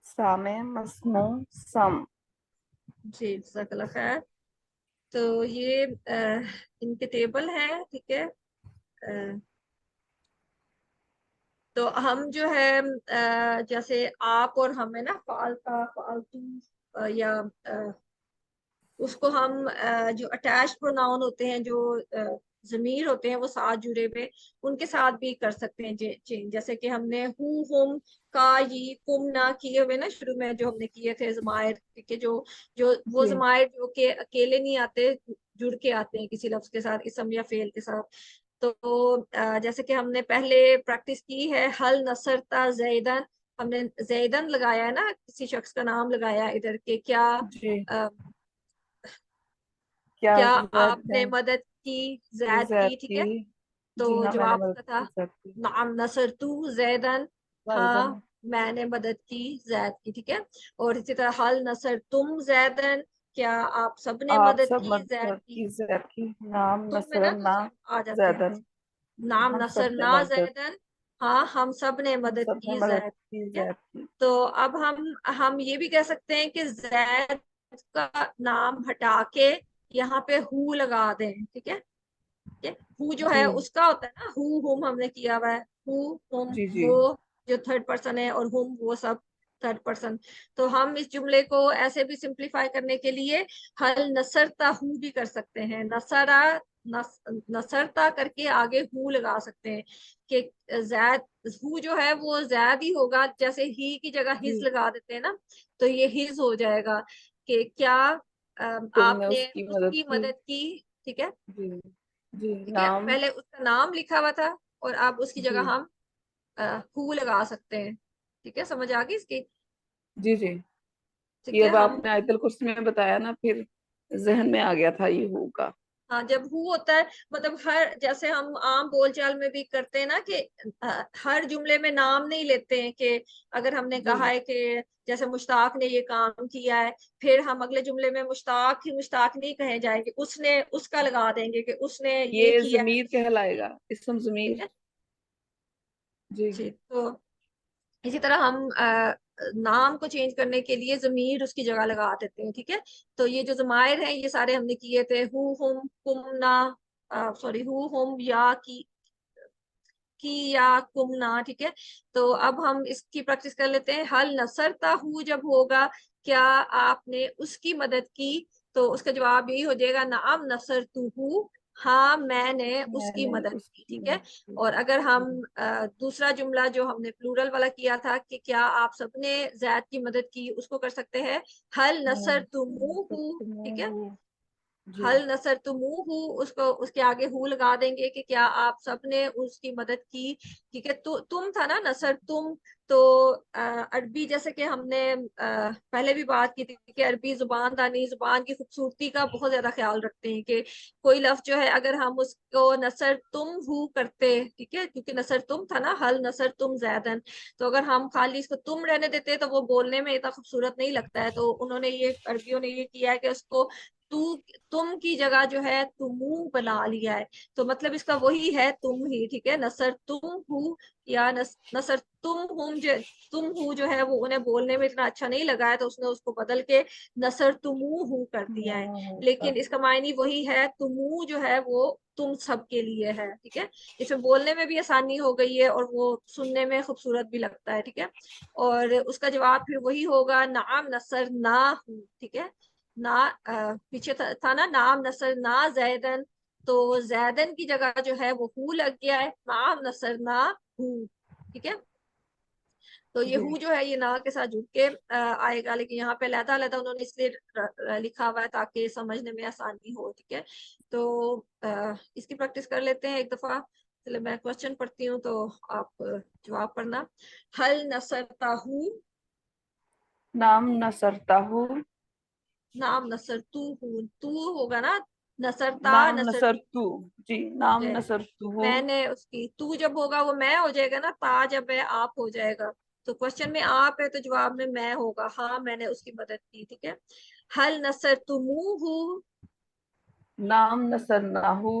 سامع مسموع سم. جی جزاک اللہ خیر. تو یہ ان کے ٹیبل ہے ٹھیک ہے. تو ہم جو ہے جیسے آپ اور ہمیں نا فعلتا فعلتو یا اس کو ہم جو اٹیچ پروناؤن ہوتے ہیں جو ضمیر ہوتے ہیں وہ ساتھ جڑے ہوئے، ان کے ساتھ بھی کر سکتے ہیں چینج. جیسے کہ ہم نے ہو، ہم، کا، یہ، کم نہ کیے ہوئے نا شروع میں جو ہم نے کیے تھے ضمائر کہ جو وہ جی ضمائر جو کہ اکیلے نہیں آتے، جڑ کے آتے ہیں کسی لفظ کے ساتھ، اسم یا فعل کے ساتھ. تو جیسے کہ ہم نے پہلے پریکٹس کی ہے حل نصرتا زیدن، ہم نے زیدن لگایا ہے نا، کسی شخص کا نام لگایا ادھر کہ کیا جی کیا کیا زید آپ نے نے مدد کی زید زید کی، ٹھیک کی؟ ہے. تو جی ہاں میں نے جواب اس مدد کا تھا کی زید کی. نعم نصرتو زیدن، ہاں زیدن میں نے مدد کی زید کی، ٹھیک ہے. اور اسی طرح حل نصر تم زیدن، کیا آپ سب نے آپ مدد سب کی زید مدد کی. کی زید کی. نام تم میں نا تو نصرنا سب آ جاتے ہیں، زیدن، نام ہم نصر سب نے نا مدد، زیدن، ہاں ہم سب نے ہم مدد سب نے کی مدد زید، کی ٹھیک ہے. زید کی. تو اب ہم یہ بھی کہہ سکتے ہیں کہ زید کا نام ہٹا کے یہاں پہ ہو لگا دیں، ٹھیک ہے. ہو جو ہے جی اس کا ہوتا ہے نا، ہوم ہم نے کیا ہوا ہے، ہو ہوم جی جی وہ جو تھرڈ پرسن ہے، اور ہوم وہ سب تھرڈ پرسن. تو ہم اس جملے کو ایسے بھی سمپلیفائی کرنے کے لیے حل نصرتا ہو بھی کر سکتے ہیں، نصرا نصرتا کر کے آگے ہو لگا سکتے ہیں کہ زید ہو جو ہے وہ زید ہی ہوگا، جیسے ہی کی جگہ جی. ہز لگا دیتے ہیں نا، تو یہ ہز ہو جائے گا کہ کیا تم نے آپ نے اس کی اس مدد کی کی. مدد کی، ٹھیک ہے. جی جی. ٹھیک ہے، نام پہلے اس کا نام لکھا ہوا تھا اور اب اس کی جی جگہ ہم ہو لگا سکتے ہیں، ٹھیک ہے. سمجھ آ گئی اس کی؟ جی جی. ٹھیک یہ ہے. اب ہم آپ نے آیت الکرسی میں بتایا نا، پھر ذہن میں آ گیا تھا یہ ہوگا. ہاں جب ہو ہوتا ہے مطلب ہر، جیسے ہم عام بول چال میں بھی کرتے ہیں نا کہ ہر جملے میں نام نہیں لیتے ہیں، کہ اگر ہم نے جی کہا ہے کہ جیسے مشتاق نے یہ کام کیا ہے، پھر ہم اگلے جملے میں مشتاق ہی مشتاق نہیں کہے جائیں گے، اس نے اس کا لگا دیں گے کہ اس نے یہ یہ کیا ہے، ضمیر کہلائے گا، اسم ٹھیک ضمیر. ہے. جی جی. تو اسی طرح ہم نام کو چینج کرنے کے لیے ضمیر اس کی جگہ لگا دیتے ہیں، ٹھیک ہے. تو یہ جو ضمائر ہیں یہ سارے ہم نے کیے تھے، ہو، ہم، کم، نا، سوری ہو، ہم، یا کی یا کم، نا، ٹھیک ہے. تو اب ہم اس کی پریکٹس کر لیتے ہیں. حل نصرتا ہو جب ہوگا کیا آپ نے اس کی مدد کی، تو اس کا جواب یہی ہو جائے گا نعم نصرتہ، ہاں میں نے اس میں کی نے مدد اس کی، کی ٹھیک ہے. مدد کی. اور اگر ہم جی. دوسرا جملہ جو ہم نے پلورل والا کیا تھا کہ کیا آپ سب نے زید کی مدد کی، اس کو کر سکتے ہیں حل نصرتموہ، ٹھیک ہے. جی حل نصرتموہ، اس کے آگے ہو لگا دیں گے کہ کیا آپ سب نے اس کی مدد کی، ٹھیک ہے. تو تم تھا نا نصر تم، تو عربی جیسے کہ ہم نے پہلے بھی بات کی تھی کہ عربی زبان دانی زبان کی خوبصورتی کا بہت زیادہ خیال رکھتے ہیں کہ کوئی لفظ جو ہے اگر ہم اس کو نصر تم ہو کرتے، ٹھیک ہے، کیونکہ نصر تم تھا نا، حل نصر تم زیدن، تو اگر ہم خالی اس کو تم رہنے دیتے تو وہ بولنے میں اتنا خوبصورت نہیں لگتا ہے. تو انہوں نے یہ عربیوں نے یہ کیا ہے کہ اس کو تم کی جگہ جو ہے تمو بنا لیا ہے. تو مطلب اس کا وہی ہے تم ہی، ٹھیک ہے. نصر تم ہو یا نصر تم ہو جو ہے وہ انہیں بولنے میں اتنا اچھا نہیں لگا ہے، تو اس نے اس کو بدل کے نصر تمو ہو کر دیا ہے. لیکن اس کا معنی وہی ہے، تمو جو ہے وہ تم سب کے لیے ہے، ٹھیک ہے. اس میں بولنے میں بھی آسانی ہو گئی ہے اور وہ سننے میں خوبصورت بھی لگتا ہے، ٹھیک ہے. اور اس کا جواب پھر وہی ہوگا نعم نصر نہ ہوں، ٹھیک ہے. نا پیچھے تھا نا نام نصر نا زیدن، تو زیدن کی جگہ جو ہے وہ ہو لگ گیا ہے، نام نصر نا ہو، ٹھیک ہے. تو یہ جی ہو جو ہے یہ نا کے ساتھ جڑ کے آئے گا، لیکن یہاں پہ علیحدہ علیحدہ انہوں نے اس لیے لکھا ہوا ہے تاکہ سمجھنے میں آسانی ہو، ٹھیک ہے. تو اس کی پریکٹس کر لیتے ہیں ایک دفعہ. چلے میں کوشچن پڑھتی ہوں تو آپ جواب پڑھنا. حل نصرتا ہوں، نام نصرتا ہو، نام نصر تو ہوگا نا، نصرتا نام نصر، نصر تو. جی نام ہے نصر تو ہو. میں نے اس کی، تو جب ہوگا وہ میں ہو جائے گا نا، تا جب ہے آپ ہو جائے گا. تو کوشچن میں آپ ہے تو جواب میں ہوگا، ہاں میں نے اس کی مدد کی، ٹھیک ہے. حل نصرتموہ، نام نصر نہ ہو،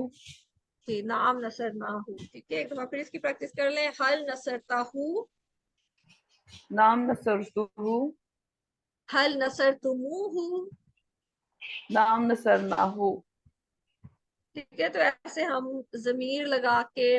جی نام نصر نہ ہو، ٹھیک ہے. ایک دفعہ پھر اس کی پریکٹس کر لیں. حل نصرتا ہو، نام نصر تو ہو، حل نصرتموہ، نام نصر نہ ہو. ٹھیک ہے. تو ایسے ہم ضمیر لگا کے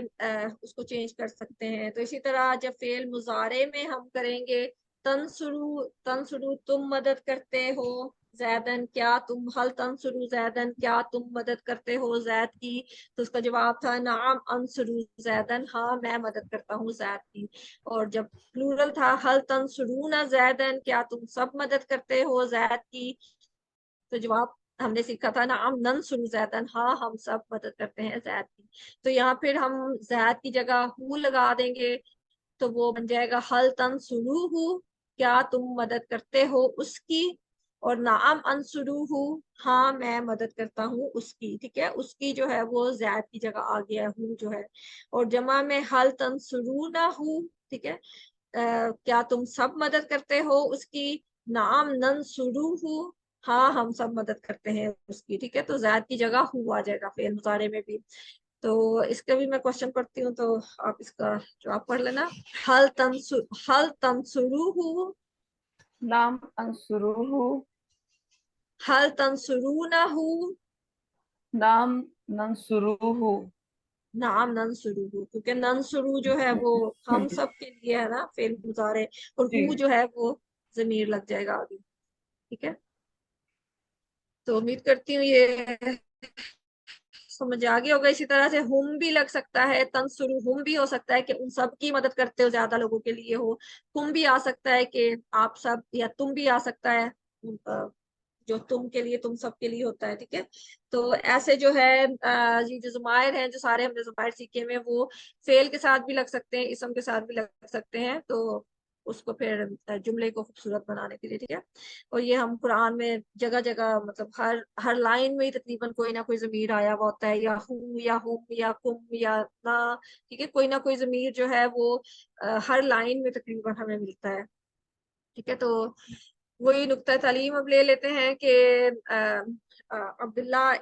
اس کو چینج کر سکتے ہیں. تو اسی طرح جب فعل مضارع میں ہم کریں گے तंसुरु तुम मदद करते हो जैदन, क्या तुम, हल तंसुरु जैदन, क्या तुम मदद करते हो जैद की? तो उसका जवाब था नाम अंसुरु जैदन, हाँ मैं मदद करता हूँ जैद की। और जब प्लूरल था हल तंसुरूना जैदन, क्या तुम सब मदद करते हो जैद की? तो जवाब हमने सीखा था नाम नंसुरु जैदन, हाँ हम सब मदद करते हैं जैद की। तो यहाँ फिर हम जैद की जगह हु लगा देंगे, तो वो बन जाएगा हल तंसुरूहु, क्या तुम मदद करते हो उसकी? और नाम अंसुरूहु, हाँ मैं मदद करता हूँ उसकी। ठीक है, उसकी जो है वो जैद की जगह आ गया हु जो है। और जमा में हल तंसुरूनहु, ठीक है, क्या तुम सब मदद करते हो उसकी? नाम नंसुरूहु, हाँ हम सब मदद करते हैं उसकी। ठीक है, तो जैद की जगह हु आ जाएगा फेल मुजारे में भी। तो इसका भी मैं क्वेश्चन पढ़ती हूँ, तो आप इसका जवाब पढ़ लेना। हल तंसुरूहु, नाम अंसुरूहु, हल तंसुरूनहु, नाम नंसुरूहु। नाम नंसुरूहु, क्योंकि नंसुरू जो है वो हम सब के लिए है ना फेल मुजारे, और जी। हु जो है वो जमीर लग जाएगा आगे। ठीक है, तो उम्मीद करती हूँ ये समझ आ गया होगा। इसी तरह से हुम भी लग सकता है, तंसुरु हुम भी हो सकता है कि उन सब की मदद करते हो, ज्यादा लोगों के लिए हो। तुम भी आ सकता है कि आप सब, या तुम भी आ सकता है, जो तुम के लिए तुम सब के लिए होता है। ठीक है, तो ऐसे जो है ये जो ज़मायर हैं, जो सारे हमने ज़मायर सीखे हुए हैं, वो फेल के साथ भी लग सकते हैं, इसम के साथ भी लग सकते हैं, तो उसको फिर जुमले को खूबसूरत बनाने के लिए। ठीक है, और ये हम कुरान में जगह जगह, मतलब हर हर लाइन में ही तकरीबन कोई ना कोई ज़मीर आया हुआ होता है, या हूँ या हुम या कुम या ना। ठीक है, कोई ना कोई ज़मीर जो है वो हर लाइन में तकरीबन हमें मिलता है। ठीक है, तो वही नुक्ता तालीम अब ले लेते हैं कि अब्दुल्ला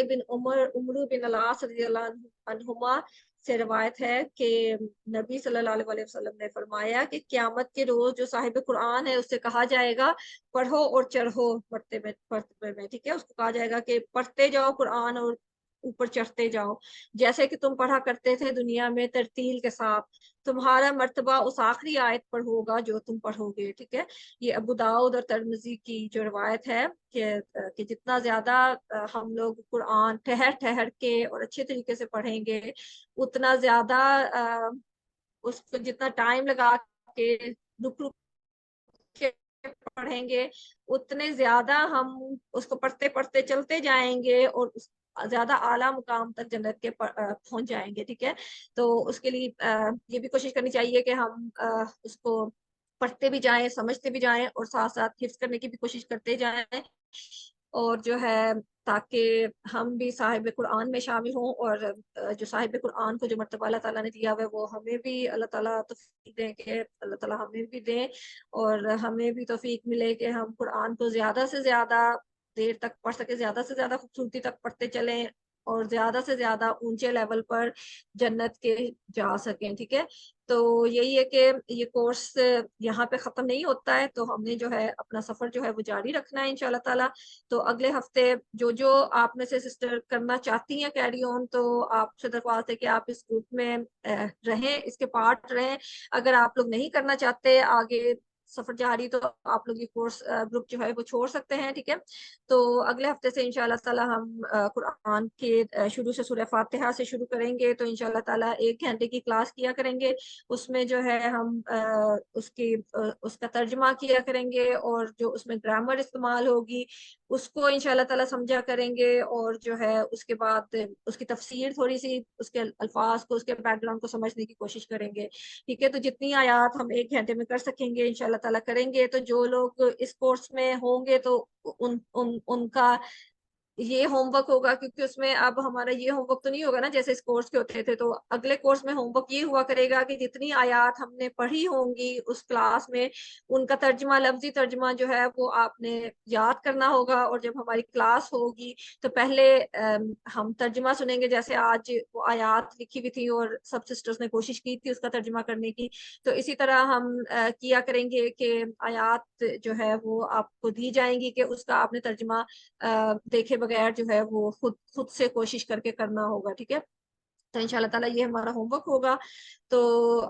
बिन उमर बिन अलास रज़ियल्लाहु अन्हुमा से रवायत है कि नबी सल्लल्लाहु अलैहि वसल्लम ने फरमाया कि क़यामत के रोज जो साहिब कुरान है उससे कहा जाएगा पढ़ो और चढ़ो मर्तबे में। ठीक है, उसको कहा जाएगा कि पढ़ते जाओ कुरान और ऊपर चढ़ते जाओ, जैसे कि तुम पढ़ा करते थे दुनिया में तरतील के साथ। तुम्हारा मर्तबा उस आखिरी आयत पर होगा जो तुम पढ़ोगे। ठीक है, ये अबू दाऊद और तिरमिज़ी की जो रवायत है कि जितना ज्यादा हम लोग कुरान ठहर ठहर के और अच्छे तरीके से पढ़ेंगे, उतना ज्यादा उसको जितना टाइम लगा के रुक रुक के पढ़ेंगे, उतने ज्यादा हम उसको पढ़ते पढ़ते चलते जाएंगे और ज्यादा आला मुकाम तक जन्नत के पहुंच जाएंगे। ठीक है, तो उसके लिए ये भी कोशिश करनी चाहिए कि हम उसको पढ़ते भी जाएं, समझते भी जाएं, और साथ साथ हिफ्ज करने की भी कोशिश करते जाएं, और जो है ताकि हम भी साहिब कुरान में शामिल हों, और जो साहिब कुरान को जो मर्तबा अल्लाह ताला ने दिया हुआ है वो हमें भी अल्लाह ताला तौफीक दें कि अल्लाह ताला हमें भी दें, और हमें भी तौफीक मिले कि हम कुरान को ज्यादा से ज्यादा देर तक पढ़ सके, ज्यादा से ज्यादा खूबसूरती तक पढ़ते चलें, और ज्यादा से ज्यादा ऊंचे लेवल पर जन्नत के जा सकें। ठीक है, तो यही है कि ये कोर्स यहाँ पे खत्म नहीं होता है, तो हमने जो है अपना सफर जो है वो जारी रखना है इंशाल्लाह ताला। तो अगले हफ्ते जो जो आप में से सिस्टर करना चाहती हैं कैरी ऑन, तो आपसे दरख्वास्त है कि आप इस ग्रुप में रहें, इसके पार्ट रहें। अगर आप लोग नहीं करना चाहते आगे सफर जारी, तो आप लोग ये कोर्स ग्रुप जो है वो छोड़ सकते हैं। ठीक है, तो अगले हफ्ते से इंशाल्लाह ताला हम कुरान के शुरू से सूरह फातिहा से शुरू करेंगे। तो इंशाल्लाह ताला 1 घंटे की क्लास किया करेंगे, उसमें जो है हम उसका तर्जमा किया करेंगे, और जो उसमें ग्रामर इस्तेमाल होगी उसको इंशाल्लाह ताला समझा करेंगे, और जो है उसके बाद उसकी तफसीर थोड़ी सी, उसके अल्फाज को, उसके बैकग्राउंड को समझने की कोशिश करेंगे। ठीक है, तो जितनी आयात हम 1 घंटे में कर सकेंगे इंशाल्लाह ताला करेंगे। तो जो लोग इस कोर्स में होंगे तो उनका ये होमवर्क होगा, क्योंकि उसमें अब हमारा ये होमवर्क तो नहीं होगा ना जैसे इस कोर्स के होते थे। तो अगले कोर्स में होमवर्क ये हुआ करेगा कि जितनी आयात हमने पढ़ी होंगी उस क्लास में, उनका तर्जमा, लफ्जी तर्जमा जो है वो आपने याद करना होगा। और जब हमारी क्लास होगी तो पहले हम तर्जमा सुनेंगे, जैसे आज वो आयात लिखी हुई थी और सब सिस्टर्स ने कोशिश की थी उसका तर्जमा करने की। तो इसी तरह हम किया करेंगे कि आयात जो है वो आपको दी जाएंगी कि उसका आपने तर्जमा देखे बगैर जो है वो खुद खुद से कोशिश करके करना होगा। ठीक है, تو انشاءاللہ تعالیٰ یہ ہمارا ہوم ورک ہوگا. تو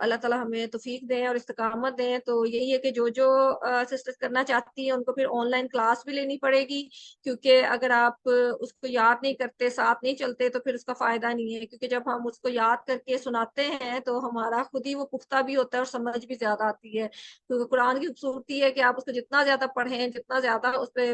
اللہ تعالیٰ ہمیں توفیق دیں اور استقامت دیں. تو یہی ہے کہ جو سسٹرز کرنا چاہتی ہیں ان کو پھر آن لائن کلاس بھی لینی پڑے گی, کیونکہ اگر آپ اس کو یاد نہیں کرتے, ساتھ نہیں چلتے, تو پھر اس کا فائدہ نہیں ہے. کیونکہ جب ہم اس کو یاد کر کے سناتے ہیں تو ہمارا خود ہی وہ پختہ بھی ہوتا ہے اور سمجھ بھی زیادہ آتی ہے. کیونکہ قرآن کی خوبصورتی ہے کہ آپ اس کو جتنا زیادہ پڑھیں, جتنا زیادہ اس پہ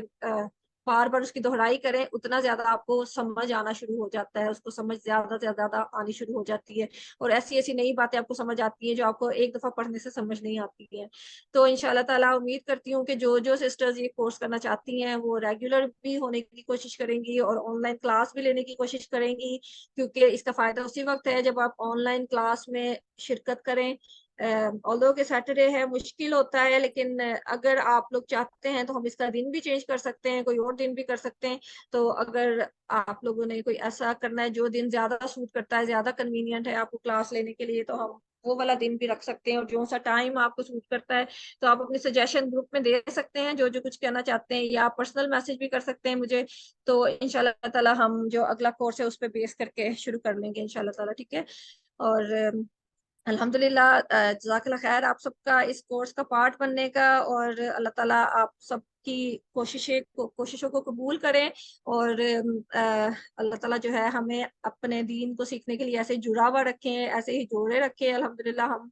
بار بار اس کی دہرائی کریں, اتنا زیادہ آپ کو سمجھ آنا شروع ہو جاتا ہے, اس کو سمجھ زیادہ سے زیادہ آنی شروع ہو جاتی ہے, اور ایسی ایسی نئی باتیں آپ کو سمجھ آتی ہیں جو آپ کو ایک دفعہ پڑھنے سے سمجھ نہیں آتی ہیں. تو انشاءاللہ تعالیٰ امید کرتی ہوں کہ جو سسٹرز یہ کورس کرنا چاہتی ہیں وہ ریگولر بھی ہونے کی کوشش کریں گی اور آن لائن کلاس بھی لینے کی کوشش کریں گی, کیونکہ اس کا فائدہ اسی وقت ہے جب آپ آن لائن کلاس میں شرکت کریں. although کہ سیٹرڈے ہے, مشکل ہوتا ہے, لیکن اگر آپ لوگ چاہتے ہیں تو ہم اس کا دن بھی چینج کر سکتے ہیں, کوئی اور دن بھی کر سکتے ہیں. تو اگر آپ لوگوں نے کوئی ایسا کرنا ہے جو دن زیادہ سوٹ کرتا ہے, زیادہ کنوینئنٹ ہے آپ کو کلاس لینے کے لیے, تو ہم وہ والا دن بھی رکھ سکتے ہیں. اور جو سا ٹائم آپ کو سوٹ کرتا ہے تو آپ اپنے سجیشن گروپ میں دے سکتے ہیں جو کچھ کہنا چاہتے ہیں, یا آپ پرسنل میسج بھی کر سکتے ہیں مجھے. تو انشاءاللہ تعالی ہم جو اگلا کورس ہے اس پہ بیس کر کے شروع کر لیں گے انشاءاللہ تعالی. ٹھیک ہے. اور الحمدللہ, جزاک اللہ خیر آپ سب کا اس کورس کا پارٹ بننے کا, اور اللہ تعالیٰ آپ سب کی کوششوں کو قبول کریں, اور اللہ تعالیٰ جو ہے ہمیں اپنے دین کو سیکھنے کے لیے ایسے جڑا ہوا رکھیں, ایسے ہی جوڑے رکھیں. الحمدللہ ہم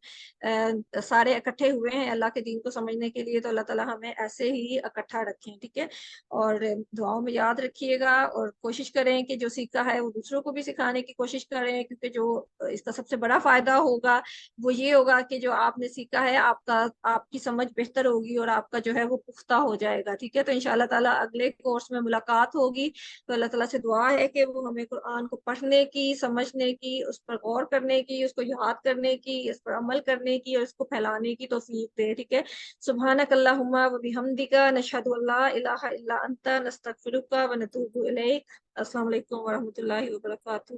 سارے اکٹھے ہوئے ہیں اللہ کے دین کو سمجھنے کے لیے, تو اللہ تعالیٰ ہمیں ایسے ہی اکٹھا رکھیں. ٹھیک ہے. اور دعاؤں میں یاد رکھیے گا, اور کوشش کریں کہ جو سیکھا ہے وہ دوسروں کو بھی سکھانے کی کوشش کریں, کیونکہ جو اس کا سب سے بڑا فائدہ ہوگا وہ یہ ہوگا کہ جو آپ نے سیکھا ہے آپ کی سمجھ بہتر ہوگی اور آپ کا جو ہے وہ پختہ ہو جائے گا. ٹھیک ہے. تو انشاءاللہ تعالیٰ اگلے کورس میں ملاقات ہوگی. تو اللہ تعالیٰ سے دعا ہے کہ وہ ہمیں قرآن کو پڑھنے کی, سمجھنے کی, اس پر غور کرنے کی, اس کو یاد کرنے کی, اس پر عمل کرنے کی, اور اس کو پھیلانے کی توفیق دے. ٹھیک ہے. سبحانک اللہم و بحمدک, نشہد ان لا الہ الا انت, نستغفرک و نتوب الیک. السلام علیکم ورحمۃ اللہ وبرکاتہ.